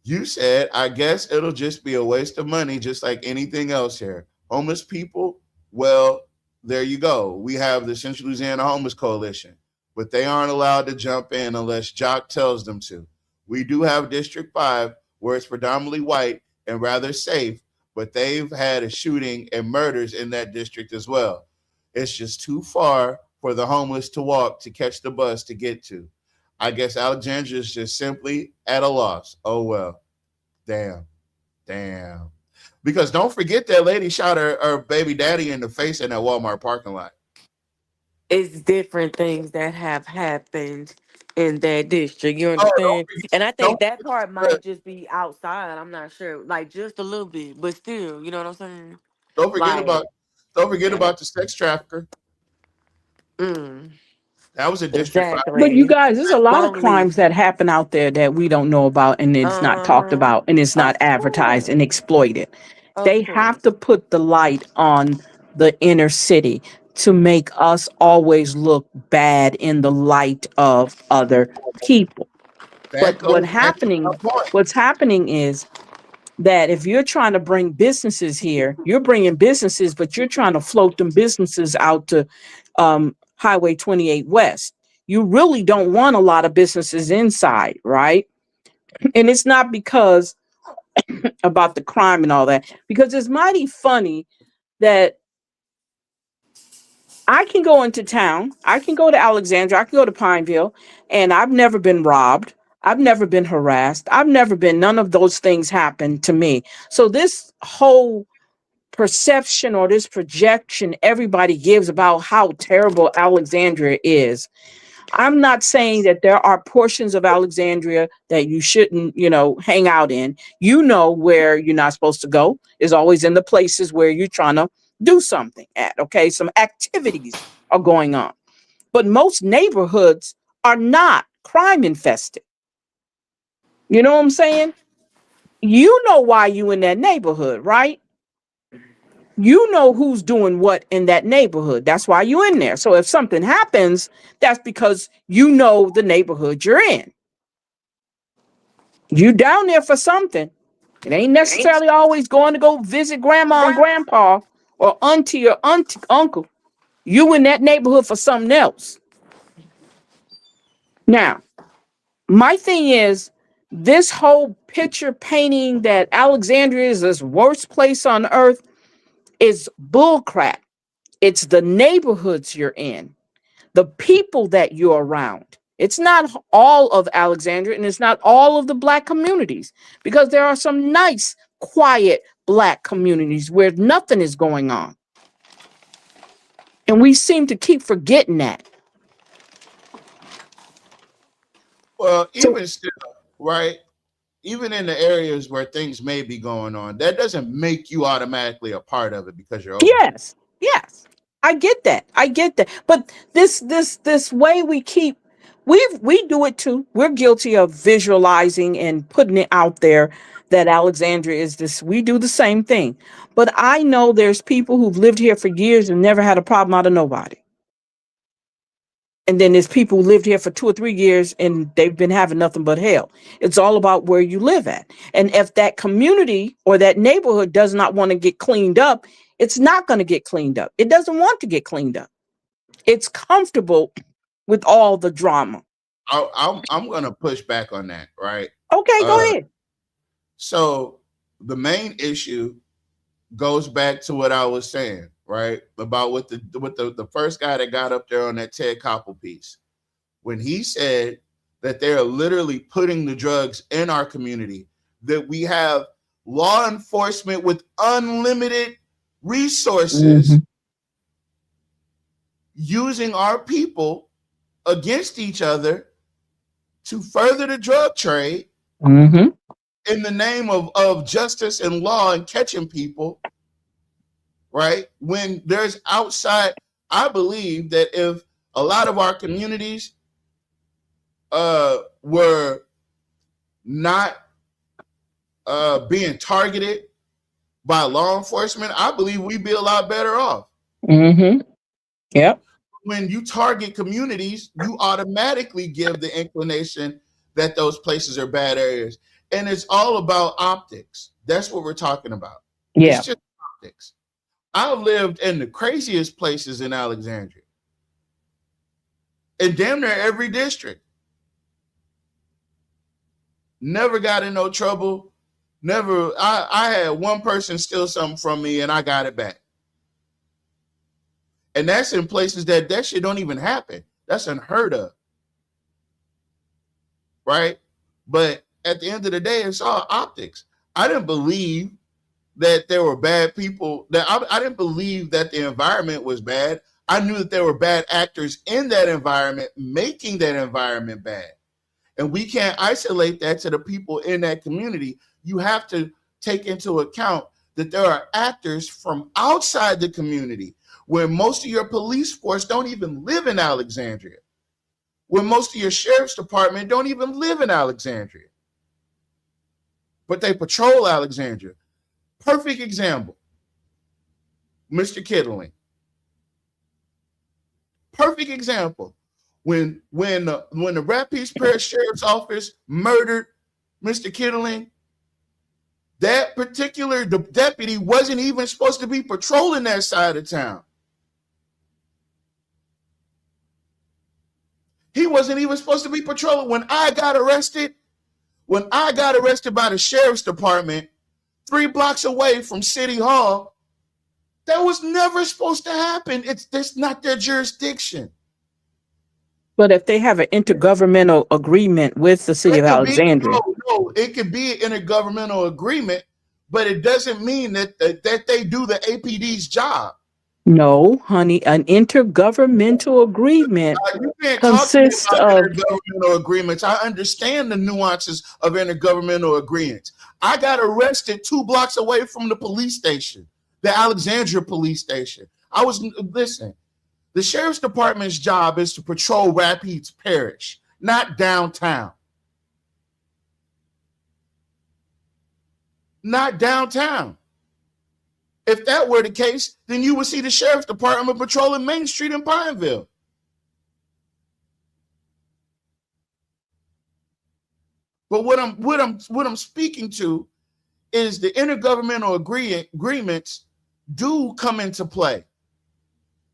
You said, I guess it'll just be a waste of money, just like anything else here. Homeless people, well, there you go. We have the Central Louisiana Homeless Coalition, but they aren't allowed to jump in unless Jock tells them to. We do have District 5, where it's predominantly white and rather safe, but they've had a shooting and murders in that district as well. It's just too far for the homeless to walk to catch the bus to get to. I guess Alexandria is just simply at a loss. Oh, well. Damn. Because don't forget that lady shot her baby daddy in the face in that Walmart parking lot. It's different things that have happened in that district. You understand? And I think that part might just be outside. I'm not sure. Like just a little bit, but still, you know what I'm saying? Don't forget about the sex trafficker. That was a district. Exactly. But you guys, there's a lot of Only- crimes that happen out there that we don't know about, and it's not talked about, and it's not advertised and exploited. They have to put the light on the inner city to make us always look bad in the light of other people. But what's happening is that if you're trying to bring businesses here, you're bringing businesses, but you're trying to float them businesses out to Highway 28 West. You really don't want a lot of businesses inside, right? And it's not because about the crime and all that, because it's mighty funny that I can go into town, I can go to Alexandria, I can go to Pineville, and I've never been robbed. I've never been harassed. None of those things happened to me. So this whole perception or this projection everybody gives about how terrible Alexandria is. I'm not saying that there are portions of Alexandria that you shouldn't, hang out in. Where you're not supposed to go is always in the places where you're trying to do something at, okay? Some activities are going on. But most neighborhoods are not crime infested. You know what I'm saying? You know why you in that neighborhood, right? You know who's doing what in that neighborhood. That's why you in there. So if something happens, that's because you know the neighborhood you're in. You down there for something. It ain't necessarily always going to go visit grandma and grandpa or auntie or uncle. You in that neighborhood for something else. Now, my thing is, this whole picture painting that Alexandria is this worst place on earth is bullcrap. It's the neighborhoods you're in, the people that you're around. It's not all of Alexandria, and it's not all of the Black communities, because there are some nice, quiet Black communities where nothing is going on. And we seem to keep forgetting that. Well, even still, right? Even in the areas where things may be going on, that doesn't make you automatically a part of it because you're over. Yes. I get that. But this way we do it too. We're guilty of visualizing and putting it out there that Alexandria is this. We do the same thing. But I know there's people who've lived here for years and never had a problem out of nobody. And then there's people who lived here for 2 or 3 years and they've been having nothing but hell. It's all about where you live at. And if that community or that neighborhood does not want to get cleaned up, it's not going to get cleaned up. It doesn't want to get cleaned up. It's comfortable with all the drama. I'm going to push back on that, right? Okay, go ahead. So the main issue goes back to what I was saying, right? About with the first guy that got up there on that Ted Koppel piece, when he said that they're literally putting the drugs in our community, that we have law enforcement with unlimited resources using our people against each other to further the drug trade in the name of justice and law and catching people, right? When there's outside, I believe that if a lot of our communities were not being targeted by law enforcement, I believe we'd be a lot better off. Yep. When you target communities, you automatically give the inclination that those places are bad areas. And it's all about optics. That's what we're talking about. Yeah. It's just optics. I've lived in the craziest places in Alexandria. In damn near every district. Never got in no trouble. Never. I had one person steal something from me and I got it back. And that's in places that shit don't even happen. That's unheard of. Right? But at the end of the day, it's all optics. I didn't believe that there were bad people. That I didn't believe that the environment was bad. I knew that there were bad actors in that environment making that environment bad. And we can't isolate that to the people in that community. You have to take into account that there are actors from outside the community where most of your police force don't even live in Alexandria, where most of your sheriff's department don't even live in Alexandria, but they patrol Alexandria. Perfect example, Mr. Kittling. Perfect example. When the Rapides Parish Sheriff's Office murdered Mr. Kittling, that particular deputy wasn't even supposed to be patrolling that side of town. He wasn't even supposed to be patrolling. When I got arrested by the sheriff's department 3 blocks away from City Hall, that was never supposed to happen. That's not their jurisdiction. But if they have an intergovernmental agreement with the city of Alexandria. It could be an intergovernmental agreement, but it doesn't mean that they do the APD's job. No, honey, an intergovernmental agreement You can't consists talk to me of. about intergovernmental agreements. I understand the nuances of intergovernmental agreements. I got arrested 2 blocks away from the police station, the Alexandria police station. Listen, the sheriff's department's job is to patrol Rapides Parish, not downtown. Not downtown. If that were the case, then you would see the sheriff's department patrolling Main Street in Pineville. But what I'm speaking to is the intergovernmental agreements do come into play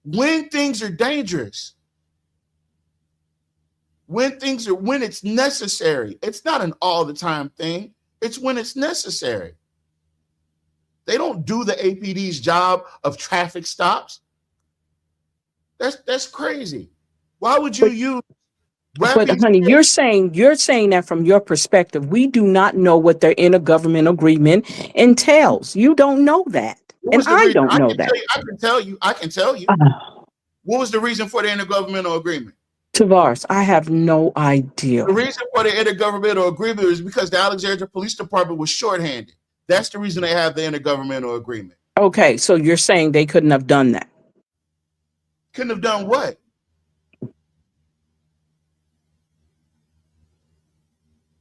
when things are dangerous, when it's necessary. It's not an all the time thing. It's when it's necessary. They don't do the APD's job of traffic stops. That's crazy. Why would you use? But honey, you're saying that from your perspective, we do not know what their intergovernmental agreement entails. You don't know that, and I don't know that. I can tell you. What was the reason for the intergovernmental agreement? Tavares, I have no idea. The reason for the intergovernmental agreement is because the Alexandria Police Department was shorthanded. That's the reason they have the intergovernmental agreement. Okay, so you're saying they couldn't have done that? Couldn't have done what?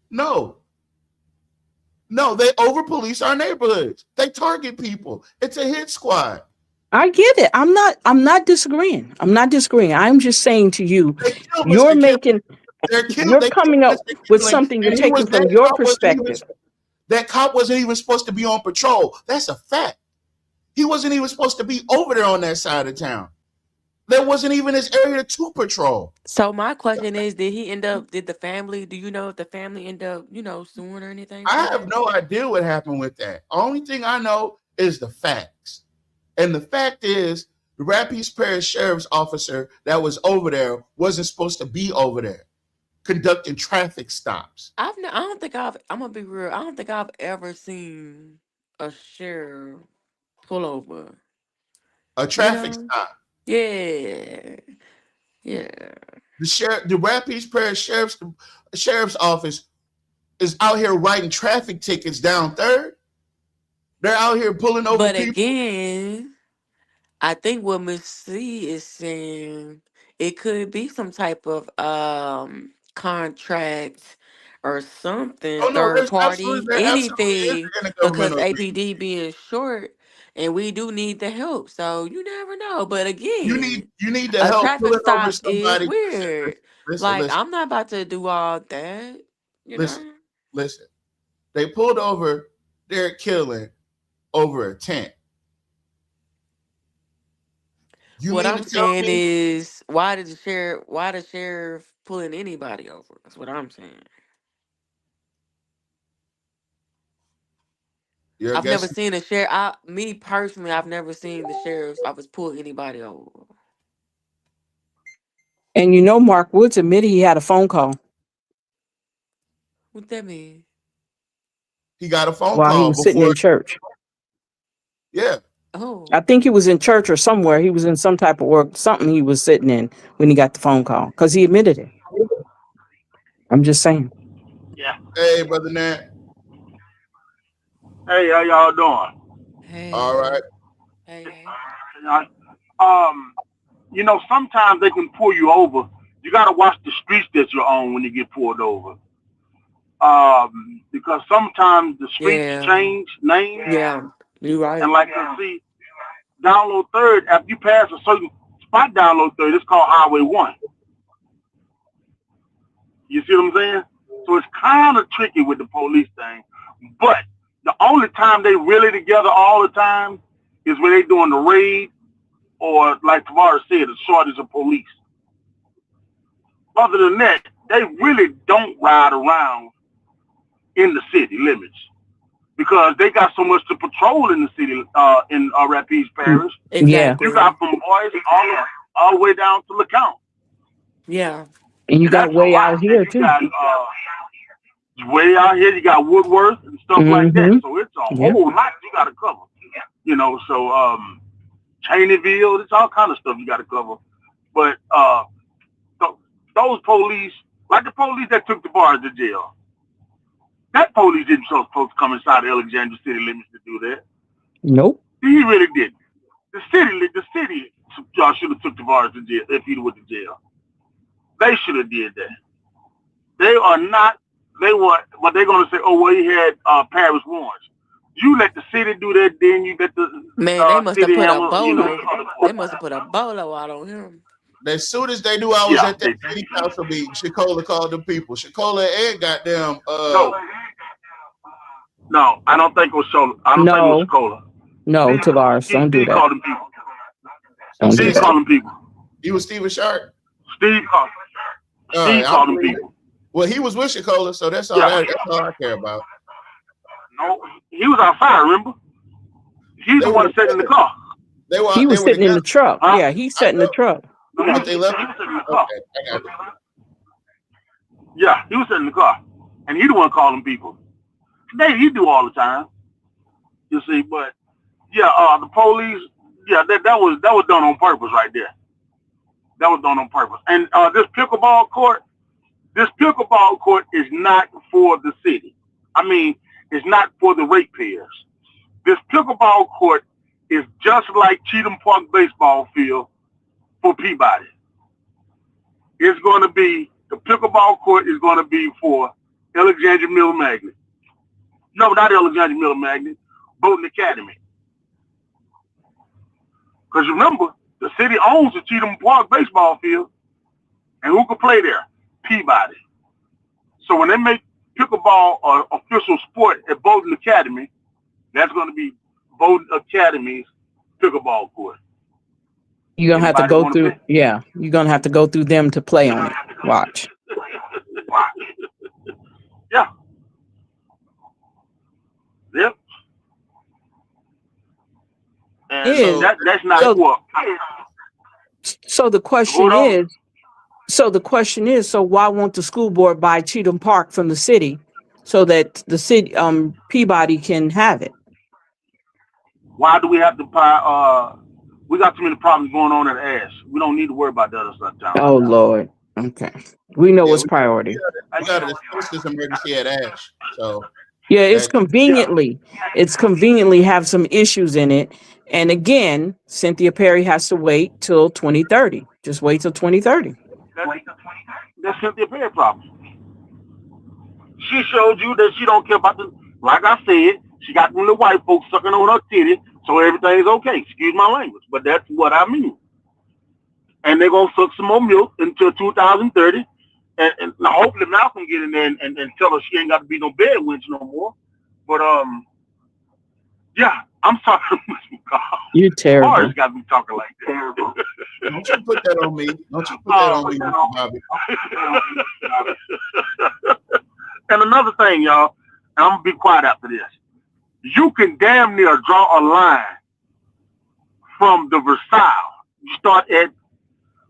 No, they over-police our neighborhoods. They target people. It's a hit squad. I get it. I'm not disagreeing. I'm just saying to you, you're coming up with something you're taking from your perspective. That cop wasn't even supposed to be on patrol. That's a fact. He wasn't even supposed to be over there on that side of town. That wasn't even his area to patrol. So my question is, do you know if the family end up, suing or anything? I have no idea what happened with that. Only thing I know is the facts. And the fact is, the Rapides Parish Sheriff's officer that was over there wasn't supposed to be over there conducting traffic stops. I'm gonna be real. I don't think I've ever seen a sheriff pull over A traffic stop. Yeah. The Rapides Parish Sheriff's Office is out here writing traffic tickets down 3rd. They're out here pulling over But people. again, I think what Miss C is saying, it could be some type of contract or something, third party, anything, because APD being short and we do need the help. So you never know. But again, You need to a help traffic pulling over stop is somebody. weird. Listen. I'm not about to do all that. Listen. They pulled over Derek Killen over a tent. What I'm saying is, why the sheriff pulling anybody over? That's what I'm saying. I've never seen a sheriff. Me personally, I've never seen the sheriff's office pull anybody over. And you know, Mark Woods admitted he had a phone call What that mean? He got a phone while he call was sitting in church. Yeah. Oh. I think he was in church or somewhere. He was in some type of work, something he was sitting in when he got the phone call because he admitted it. I'm just saying. Yeah. Hey, Brother Nat. Hey, how y'all doing? Hey. All right. Hey. You know, sometimes they can pull you over. You got to watch the streets that you're on when you get pulled over. Because sometimes the streets change names. Yeah, you're right. And like you see, Download Third, after you pass a certain spot, Download Third, it's called Highway 1. You see what I'm saying? So it's kind of tricky with the police thing. But the only time they really together all the time is when they doing the raid or, like Tavares said, the shortage of police. Other than that, they really don't ride around in the city limits because they got so much to patrol in the city, in Rapides Parish. Exactly. You got from Boise all the way down to LeCount. Yeah. And you got way out here too. Way out here, you got Woodworth and stuff like that. So it's a whole lot you got to cover. You know, so Cheneyville, it's all kind of stuff you got to cover. But those police, like the police that took the bars to jail, that police didn't supposed to come inside the Alexandria city limits to do that. Nope. He really didn't. The city should have took the bars to jail if he went to jail. They should have did that. They are not. They were, but they're gonna say, "Oh, well, he had parish warrants." You let the city do that, then you let the man. They must have put a bolo. They must have put a bolo out on him. As soon as they knew I was at that city council meeting, Shakola called them people. Shakola and goddamn. No, I don't think it was Shola. I don't think it was Shakola. No, Tavares, don't do that. Called them people. Don't Steve do called them people. He was Steven Sharp. Steve called them people. Well, he was with Shakola, so that's all. That's all I care about. No, he was outside. Remember? He's the one sitting in the car. He was sitting in the truck. Yeah, he's sitting in the truck. But they left him. Okay, yeah, he was sitting in the car, and he the one calling people. Today he do all the time. You see, but yeah, the police. Yeah, that was done on purpose right there. That was done on purpose. And this pickleball court is not for the city. I mean, it's not for the ratepayers. This pickleball court is just like Cheatham Park baseball field for Peabody. It's going to be, the pickleball court is going to be for Alexandria Miller Magnet. No, not Alexandria Miller Magnet, Bowdoin Academy. Because remember, the city owns the Cheatham Park baseball field, and who can play there? Peabody. So when they make pickleball an official sport at Bowdoin Academy, that's going to be Bowdoin Academy's pickleball court. You're gonna have to go through. Yeah, you're gonna have to go through them to play on it. Watch. Yeah. Yep. And that's not what. So the question is, so why won't the school board buy Cheatham Park from the city so that the city, Peabody can have it? Why do we have to buy, we got too many problems going on at Ash. We don't need to worry about that or something. Oh, Lord. Okay. We know what's priority. I got a this emergency at Ash. So yeah, it's conveniently have some issues in it. And again, Cynthia Perry has to wait till 2030. Just wait till 2030. That's Cynthia Perry problem. She showed you that she don't care about like I said, she got them little white folks sucking on her titty, so everything's okay. Excuse my language, but that's what I mean. And they're gonna suck some more milk until 2030. And hopefully Malcolm get in there and tell her she ain't got to be no bed wench no more. But yeah, I'm sorry. You're terrible. Bars got me talking like that. Terrible. Don't you put that on me. Don't you put that on me, Bobby. And another thing, y'all, and I'm gonna be quiet after this. You can damn near draw a line from the Versailles. You start at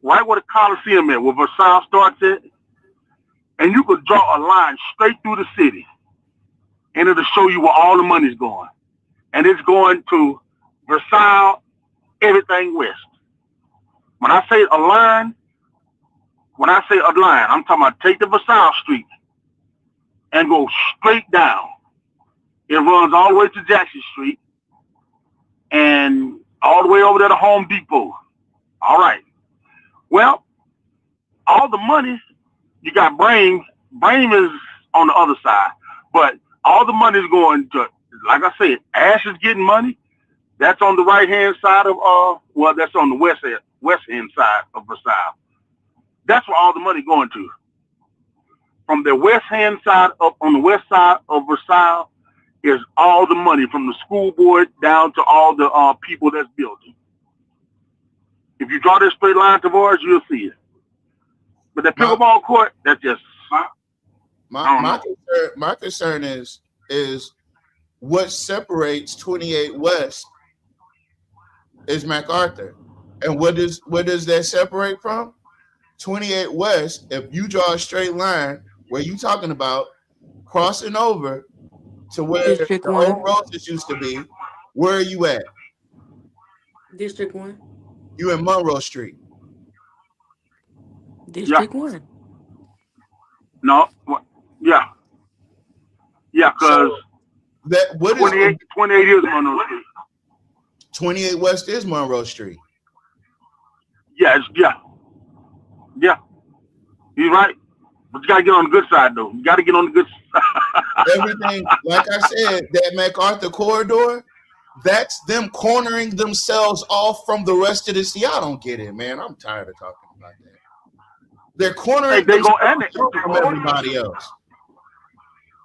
right where the Coliseum is, where Versailles starts at, and you could draw a line straight through the city, and it'll show you where all the money's going. And it's going to Versailles, everything west. When I say a line, I'm talking about take the Versailles Street and go straight down. It runs all the way to Jackson Street and all the way over there to Home Depot. All right. Well, all the money, you got Brain. Brain is on the other side, but all the money is going to, like I said, Ash is getting money. That's on the right-hand side of, that's on the west-hand side of Versailles. That's where all the money going to. From the west-hand side up on the west side of Versailles is all the money from the school board down to all the people that's building. If you draw this straight line, Tavares, you'll see it. But the pickleball court, that's just my concern is what separates 28 West is MacArthur. And what does that separate from? 28 West, if you draw a straight line where you talking about crossing over to where District the 1. old Roses used to be, where are you at? District 1. You in Monroe Street. District 1. No, yeah. Yeah, because that what 28 is Monroe Street. 28 West is Monroe Street. Yeah, yeah. He's right. But you gotta get on the good side though. You gotta get on the good side. Everything, like I said, that MacArthur corridor, that's them cornering themselves off from the rest of this. Y'all don't get it, man. I'm tired of talking about that. They're cornering themselves from everybody else.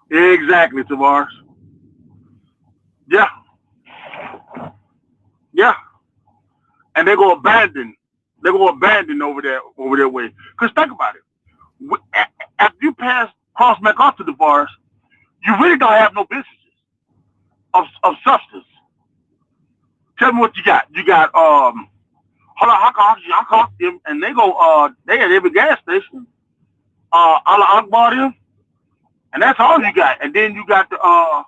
Exactly, Tavares. Yeah. Yeah. And they're gonna abandon over their way. Because think about it. After you cross MacArthur, Tavares, you really don't have no businesses of substance. Tell me what you got. You got hold on, I call them, and they go they at every gas station. Allah Akbar them, and that's all you got. And then you got the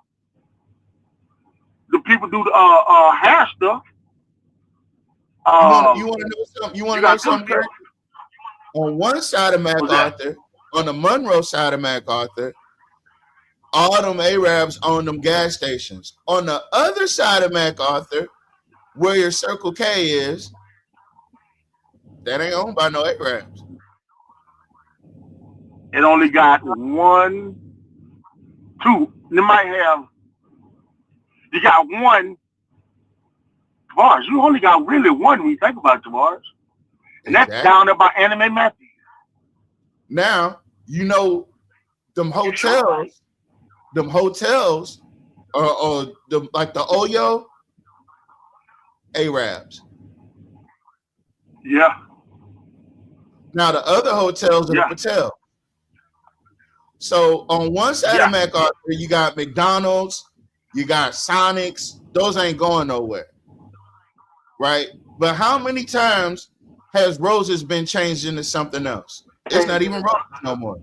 people do the hair stuff. You want to know something? You want to know something, Kurt? On one side of MacArthur, on the Monroe side of MacArthur, all them Arabs own them gas stations. On the other side of MacArthur, where your Circle K is, that ain't owned by no Arabs. It only got 1, 2. They might have. You got one. Tavares, you only got really one when you think about it, Tavares. And that's down there by Anime Matthews. Now, you know, them hotels, or like the Oyo, Arabs. Yeah. Now the other hotels are the Patel. So on one side of MacArthur, you got McDonald's, you got Sonics. Those ain't going nowhere, right? But how many times has Roses been changed into something else? It's not even Roses no more.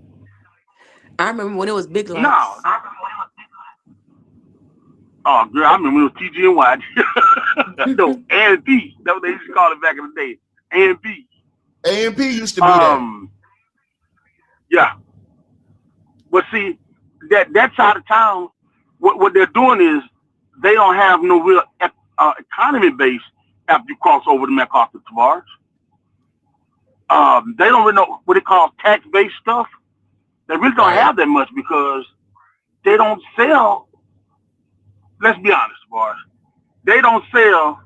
I remember when it was Big Lots. No. Oh, girl, I remember when it was TG&Y. No, A&P. That's what they used to call it back in the day. A&P. A&P used to be there. Yeah. But see, that side of town, what they're doing is they don't have no real economy base after you cross over to MacArthur, Tavares. They don't really know what they call tax-based stuff. They really don't have that much because they don't sell. Let's be honest, Tavares. They don't sell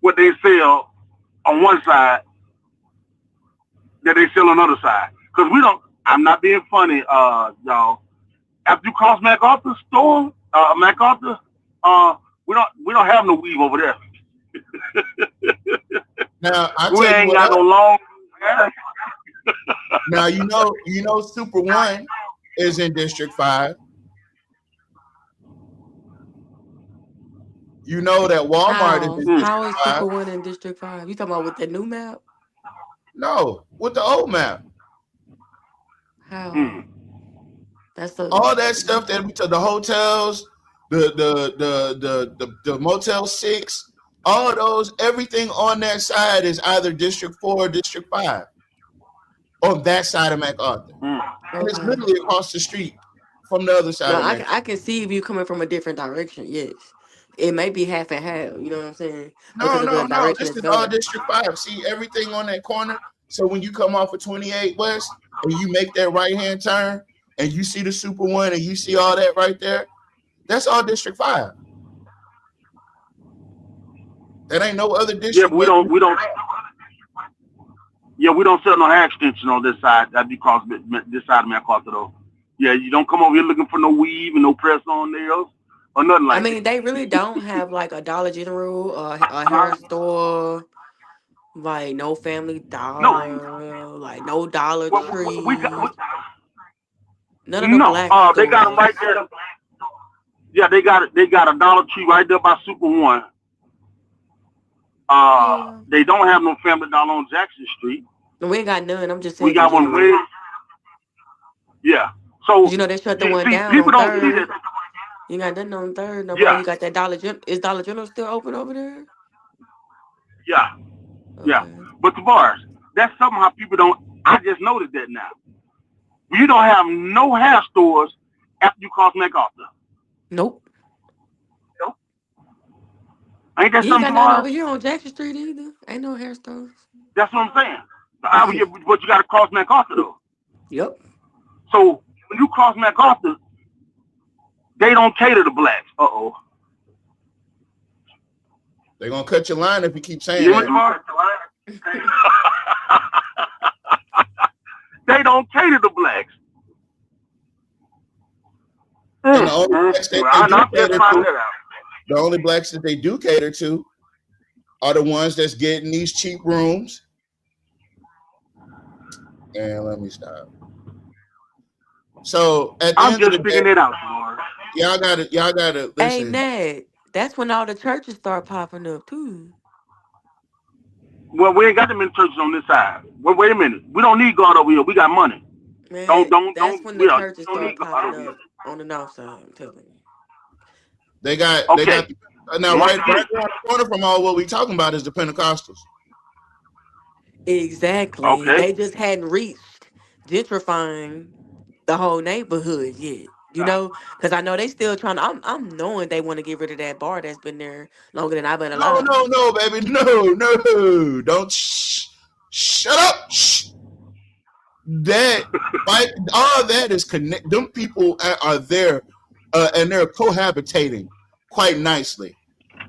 what they sell on one side that they sell on the other side. Because we don't, I'm not being funny, y'all. After you cross MacArthur store, MacArthur, we don't have no weave over there. Now I We tell you ain't what got no else. long hair. Now you know Super One is in District 5. You know that Walmart is in How District is 5. Super One in District 5? You talking about with the new map? No, with the old map. How? That's the All that stuff that we took, the hotels, the Motel 6, all those, everything on that side is either District 4 or District 5. On that side of MacArthur. And it's literally across the street from the other side No, of MacArthur. I can see if you coming from a different direction. Yes, it may be half and half. You know what I'm saying? Because of the No. direction This it's is all going. District 5. See everything on that corner? So when you come off of 28 West and you make that right-hand turn and you see the Super One and you see all that right there, that's all District 5. That ain't no other district. Yeah, but we don't. Yeah, we don't sell no hair extension on this side. That'd be across this side of MacArthur though. Yeah, you don't come over here looking for no weave and no press on nails or nothing like I mean, they really don't have like a Dollar General or a hair store, like no Family Dollar, like no Dollar Tree. None of the black stores. They got them right there. Yeah, they got it. They got a Dollar Tree right there by Super One. They don't have no Family Dollar on Jackson Street. We ain't got none. I'm just saying. We got one way. Yeah. So you know they shut the one down. People on don't see Third. that. You got nothing on Third. No, Yeah. you got that Dollar General. Is Dollar General still open over there? Yeah. Yeah. But the bars, that's something how people don't. I just noticed that now. You don't have no hair stores after you cross MacArthur. Nope. Ain't that You ain't something got none tomorrow? over here on Jackson Street either. Ain't no hair stores. That's what I'm saying. But you got to cross MacArthur though. Yep. So when you cross MacArthur, they don't cater to blacks. They're gonna cut your line if you keep saying You that. They don't cater to blacks. And the only blacks that they I'm do just cater finding to, that out. the only blacks that they do cater to are the ones that's getting these cheap rooms. And let me stop. So at the I'm end of just the figuring day, it out, Lord. y'all gotta Hey, listen. Ned, that's when all the churches start popping up too. Well, we ain't got them in churches on this side. Well, wait a minute. We don't need God over here. We got money. Man, That's when the churches start popping up on the north side. I'm telling you. They got now right around the corner from all what we talking about is the Pentecostals. Exactly. Okay. They just hadn't reached gentrifying the whole neighborhood yet. You know, because I know they still trying to. I'm knowing they want to get rid of that bar that's been there longer than I've been alive. No, baby, no, don't shut up. Shh. That all that is connect. Them people are there, and they're cohabitating quite nicely.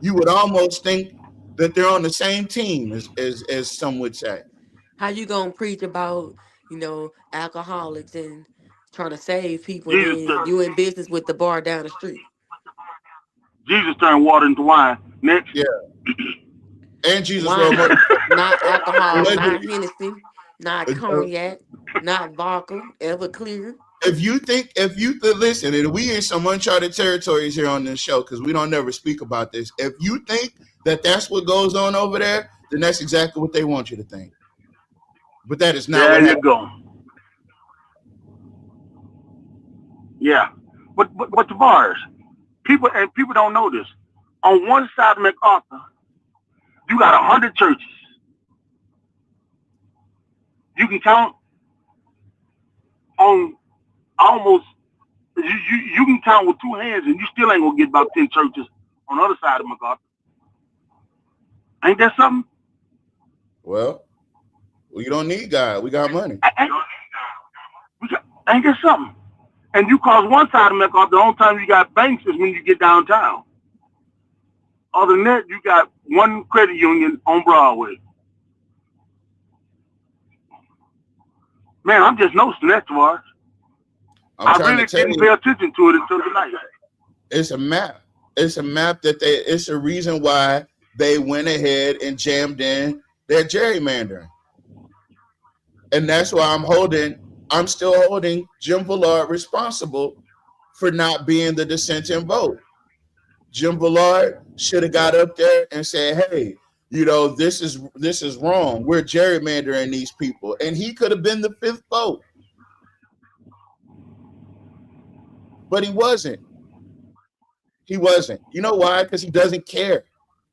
You would almost think that they're on the same team as some would say. How you gonna preach about alcoholics and trying to save people, and then you in business with the bar down the street? Jesus turned water into wine. Next. Yeah. And Jesus Wine, wrote not alcohol, not Allegedly. Hennessy, not cognac, not vodka, Everclear. If you listen, and we in some uncharted territories here on this show because we don't never speak about this. If you think that that's what goes on over there, then that's exactly what they want you to think. But that is not. There what you happened. go. Yeah, but the bars, people don't know this. On one side of MacArthur, you got 100 churches. You can count on almost. You can count with two hands, and you still ain't gonna get about 10 churches on the other side of MacArthur. Ain't that something? Well, you don't need God. We got money. Ain't that something? And you cross one side of MacArthur, the only time you got banks is when you get downtown. Other than that, you got one credit union on Broadway. Man, I'm just noticing that, Tavares. I really didn't pay attention to it until tonight. It's a map. It's a map that it's a reason why they went ahead and jammed in their gerrymandering. And that's why I'm still holding Jim Bullard responsible for not being the dissenting vote. Jim Bullard should have got up there and said, hey, this is wrong. We're gerrymandering these people. And he could have been the fifth vote. But he wasn't. He wasn't. You know why? Because he doesn't care.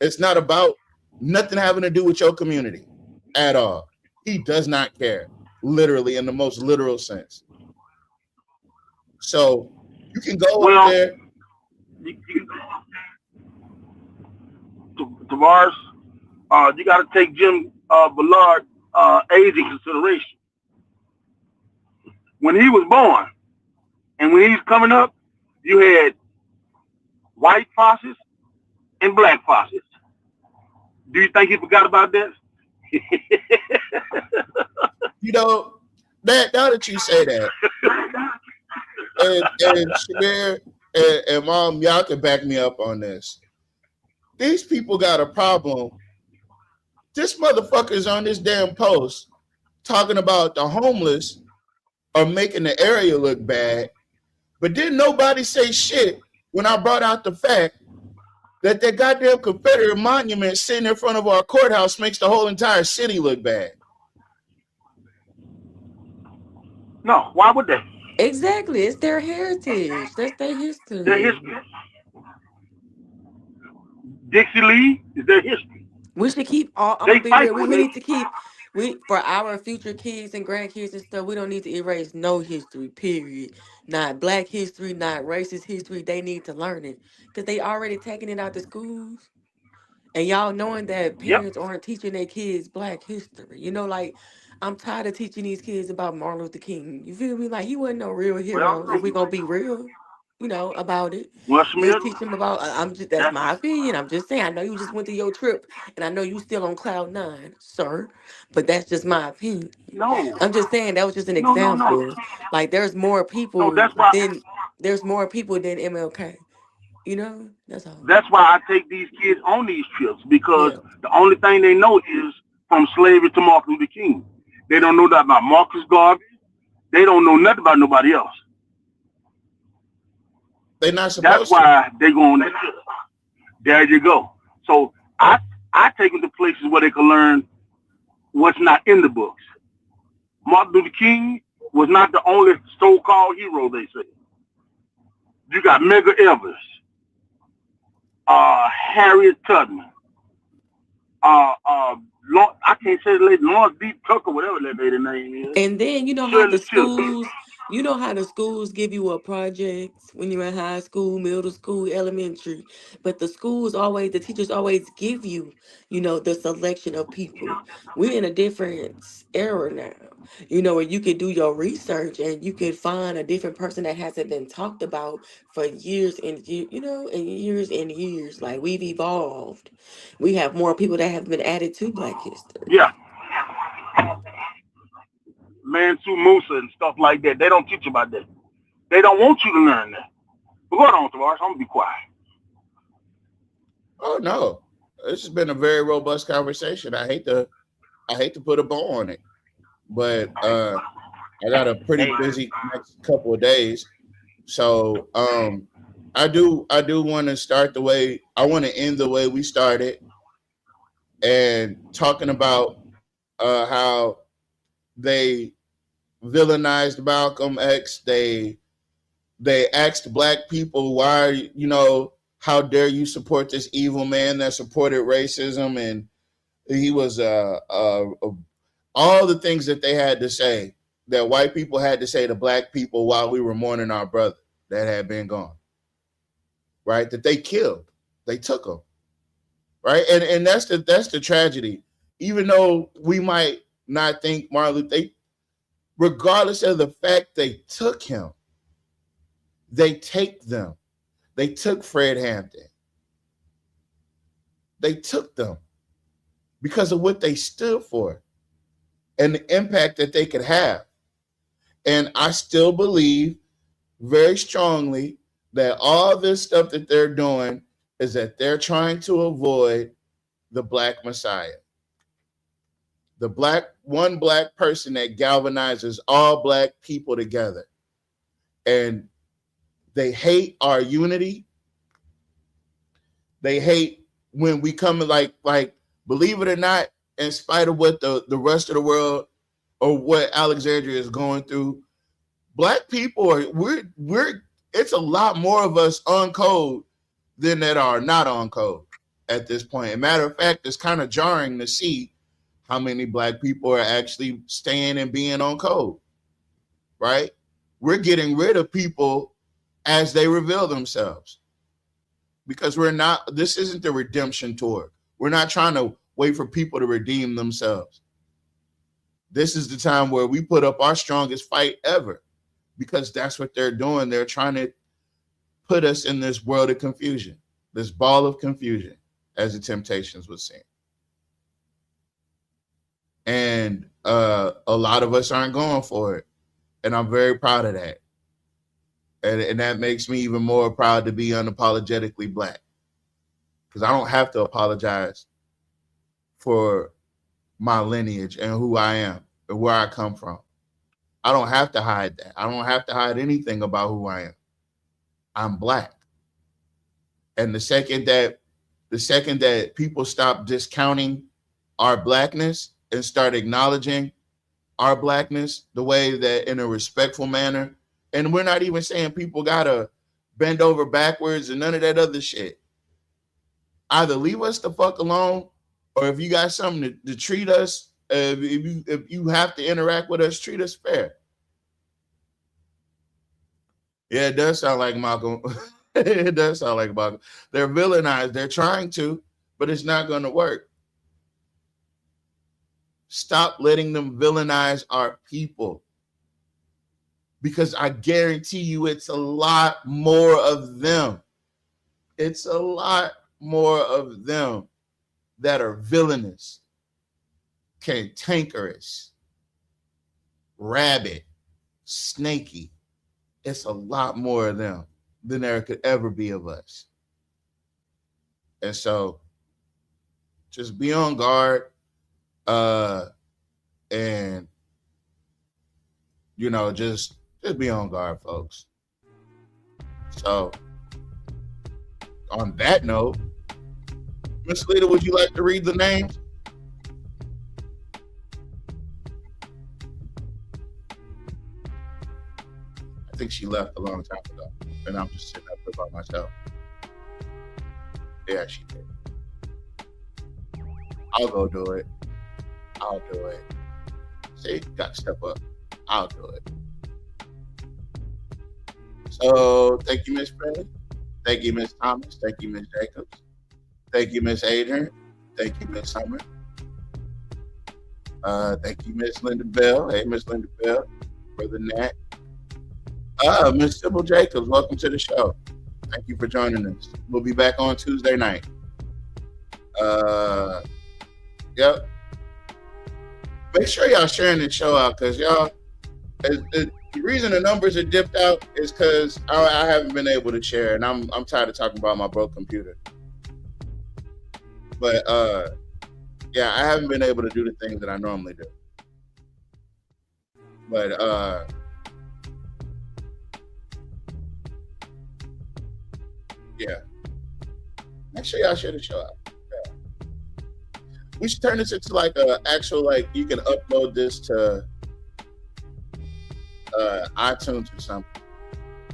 It's not about nothing having to do with your community at all. He does not care, literally, in the most literal sense. So you can go up there. Tavares, you got to take Jim Bullard age in consideration. When he was born and when he's coming up, you had white fascists and black fascists. Do you think he forgot about that? Now that you say that, and Shamir and Mom, y'all can back me up on this. These people got a problem. This motherfucker's on this damn post talking about the homeless are making the area look bad, but didn't nobody say shit when I brought out the fact that goddamn Confederate monument sitting in front of our courthouse makes the whole entire city look bad. No, why would they? Exactly. It's their heritage. That's their history. Their history. Dixie Lee is their history. We should keep all. I'm gonna be real. We need to keep. For our future kids and grandkids and stuff, we don't need to erase no history. Period. Not black history, not racist history. They need to learn it because they already taking it out to schools. And y'all knowing that parents aren't teaching their kids black history. Like I'm tired of teaching these kids about Martin Luther King. You feel me? Like he wasn't no real hero. If we gonna be real, about it. Let's teach them about. That's my opinion. I'm just saying. I know you just went to your trip, and I know you still on cloud 9, sir. But that's just my opinion. No, I'm just saying that was just an example. No. Like there's more people than MLK. That's all. That's why I take these kids on these trips because the only thing they know is from slavery to Martin Luther King. They don't know that about Marcus Garvey. They don't know nothing about nobody else. They're not supposed to. That's why they go on that trip. There you go. So I take them to places where they can learn what's not in the books. Martin Luther King was not the only so-called hero, they say. You got Medgar Evers, Harriet Tubman, I can't say the lady, Lawrence D. Tucker, whatever that lady name is. And then how the schools give you a project when you're in high school, middle school, elementary, but the teachers always give you, the selection of people. We're in a different era now, where you could do your research and you could find a different person that hasn't been talked about for years and years and years. Like we've evolved. We have more people that have been added to Black history. Yeah. Mansu Musa and stuff like that. They don't teach about that. They don't want you to learn that. But go on, Tavares. I'm gonna be quiet. Oh no. This has been a very robust conversation. I hate to put a bow on it. But I got a pretty busy next couple of days. So I do want to start I want to end the way we started and talking about how they villainized Malcolm X. They asked Black people, why, how dare you support this evil man that supported racism? And he was all the things that they had to say, that white people had to say to Black people while we were mourning our brother that had been gone, right? That they killed, they took him, right? And that's the tragedy. Even though we might not think Martin Luther, regardless of the fact they took him, they take them. They took Fred Hampton. They took them because of what they stood for and the impact that they could have. And I still believe very strongly that all this stuff that they're doing is that they're trying to avoid the Black Messiah. The one black person that galvanizes all Black people together. And they hate our unity. They hate when we come like believe it or not, in spite of what the rest of the world or what Alexandria is going through, Black people we're it's a lot more of us on code than that are not on code at this point. As a matter of fact, it's kind of jarring to see how many Black people are actually staying and being on code, right? We're getting rid of people as they reveal themselves because this isn't the redemption tour. We're not trying to wait for people to redeem themselves. This is the time where we put up our strongest fight ever because that's what they're doing. They're trying to put us in this world of confusion, this ball of confusion, as the Temptations would sing. And a lot of us aren't going for it. And I'm very proud of that. And that makes me even more proud to be unapologetically Black. Because I don't have to apologize for my lineage and who I am and where I come from. I don't have to hide that. I don't have to hide anything about who I am. I'm Black. And the second that people stop discounting our Blackness and start acknowledging our Blackness the way that in a respectful manner, and we're not even saying people gotta bend over backwards and none of that other shit. Either leave us the fuck alone, or if you got something to treat us, if you have to interact with us, treat us fair. Yeah, it does sound like Malcolm. It does sound like Malcolm. They're villainized. They're trying to, but it's not going to work. Stop letting them villainize our people. Because I guarantee you it's a lot more of them. It's a lot more of them that are villainous, cantankerous, rabid, snaky. It's a lot more of them than there could ever be of us. And so just be on guard. And just be on guard, folks. So on that note, Miss Lita, would you like to read the names? I think she left a long time ago, and I'm just sitting up here by myself. Yeah, she did. I'll go do it. I'll do it. See, got to step up. I'll do it. So thank you, Miss Freddie. Thank you, Miss Thomas. Thank you, Miss Jacobs. Thank you, Miss Adrian. Thank you, Miss Summer. Thank you, Miss Linda Bell. Hey, Miss Linda Bell. Brother Nat. Miss Sybil Jacobs, welcome to the show. Thank you for joining us. We'll be back on Tuesday night. Yep. Make sure y'all sharing this show out, because y'all, the reason the numbers are dipped out is because I haven't been able to share, and I'm tired of talking about my broke computer. But yeah, I haven't been able to do the things that I normally do. But yeah, make sure y'all share the show out. Yeah. We should turn this into like a actual, like, you can upload this to iTunes or something.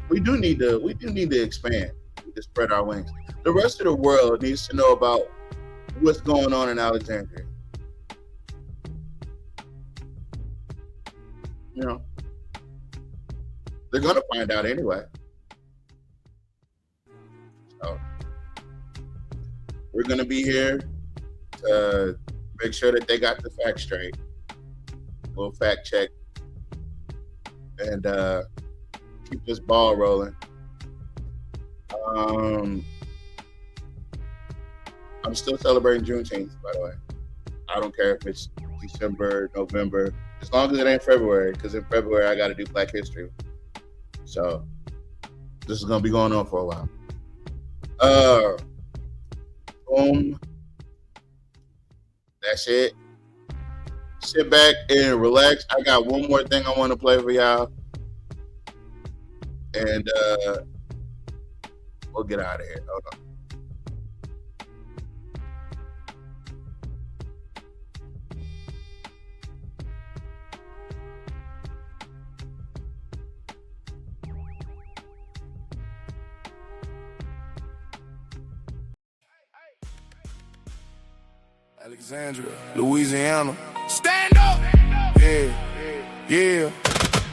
We do need to expand, to spread our wings. The rest of the world needs to know about what's going on in Alexandria. You know, they're gonna find out anyway. So we're gonna be here to make sure that they got the facts straight. We'll fact check and keep this ball rolling. I'm still celebrating Juneteenth, by the way. I don't care if it's December, November, as long as it ain't February, because in February I got to do Black History. So This is gonna be going on for a while. Boom. That's it. Sit back and relax. I got one more thing I want to play for y'all. And we'll get out of here. Hold on. Alexandria, Louisiana. Stand up! Yeah, yeah.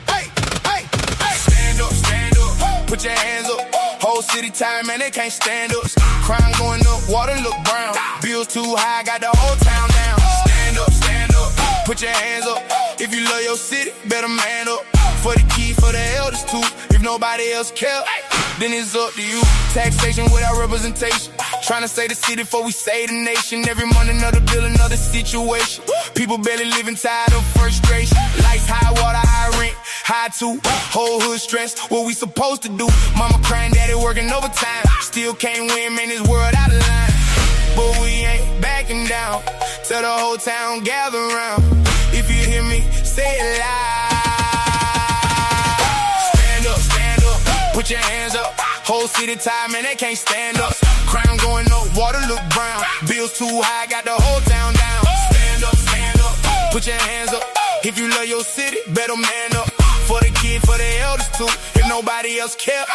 Hey, hey, hey! Stand up, stand up. Put your hands up. Whole city tired, man, they can't stand us. Crime going up, water look brown. Bills too high, got the whole town down. Stand up, stand up. Put your hands up. If you love your city, better man up. For the key, for the elders too. If nobody else care, then it's up to you. Taxation without representation. Trying to save the city before we save the nation. Every month another bill, another situation. People barely living, tired of frustration. Lights high, water high, rent high too. Whole hood stressed, what we supposed to do? Mama crying, daddy working overtime. Still can't win, man, this world out of line. But we ain't backing down. Tell the whole town gather round. If you hear me, say it loud. Stand up, stand up. Put your hands up. Whole city tired, man, they can't stand up. Crime going up, water look brown. Bills too high, got the whole town down. Stand up, stand up. Put your hands up. If you love your city, better man up. For the kid, for the elders too. If nobody else care,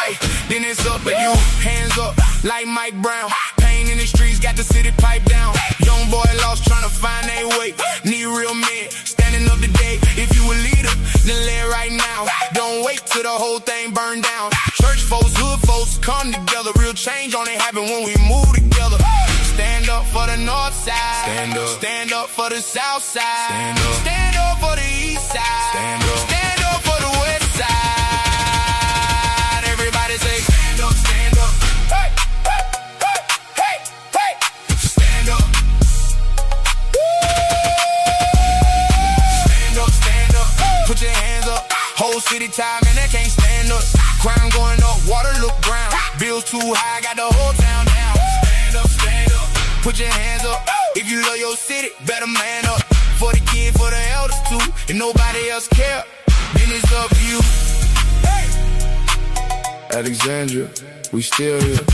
then it's up to you. Hands up, like Mike Brown. Pain in the streets, got the city pipe down. Young boy lost, trying to find their way. Need real men, standing up today. If you a leader, then lay it right now. Don't wait till the whole thing burn down. Church folks, hood folks, come together. Real change only happen when we move together. Stand up for the north side. Stand up. Stand up for the south side. Stand up. Stand up for the east side. Stand up. Stand up for the west side. Everybody say stand up, stand up. Hey, hey, hey, hey, hey. Stand up. Stand up, stand up. Put your hands up. Whole city tired, man, they can't stand us. Crime going up, water look brown. Bills too high, got the whole town down. Stand up, stand up. Put your hands up. If you love your city, better man up. For the kid, for the elders too. If nobody else care, then it's up to you. Hey. Alexandria, we still here.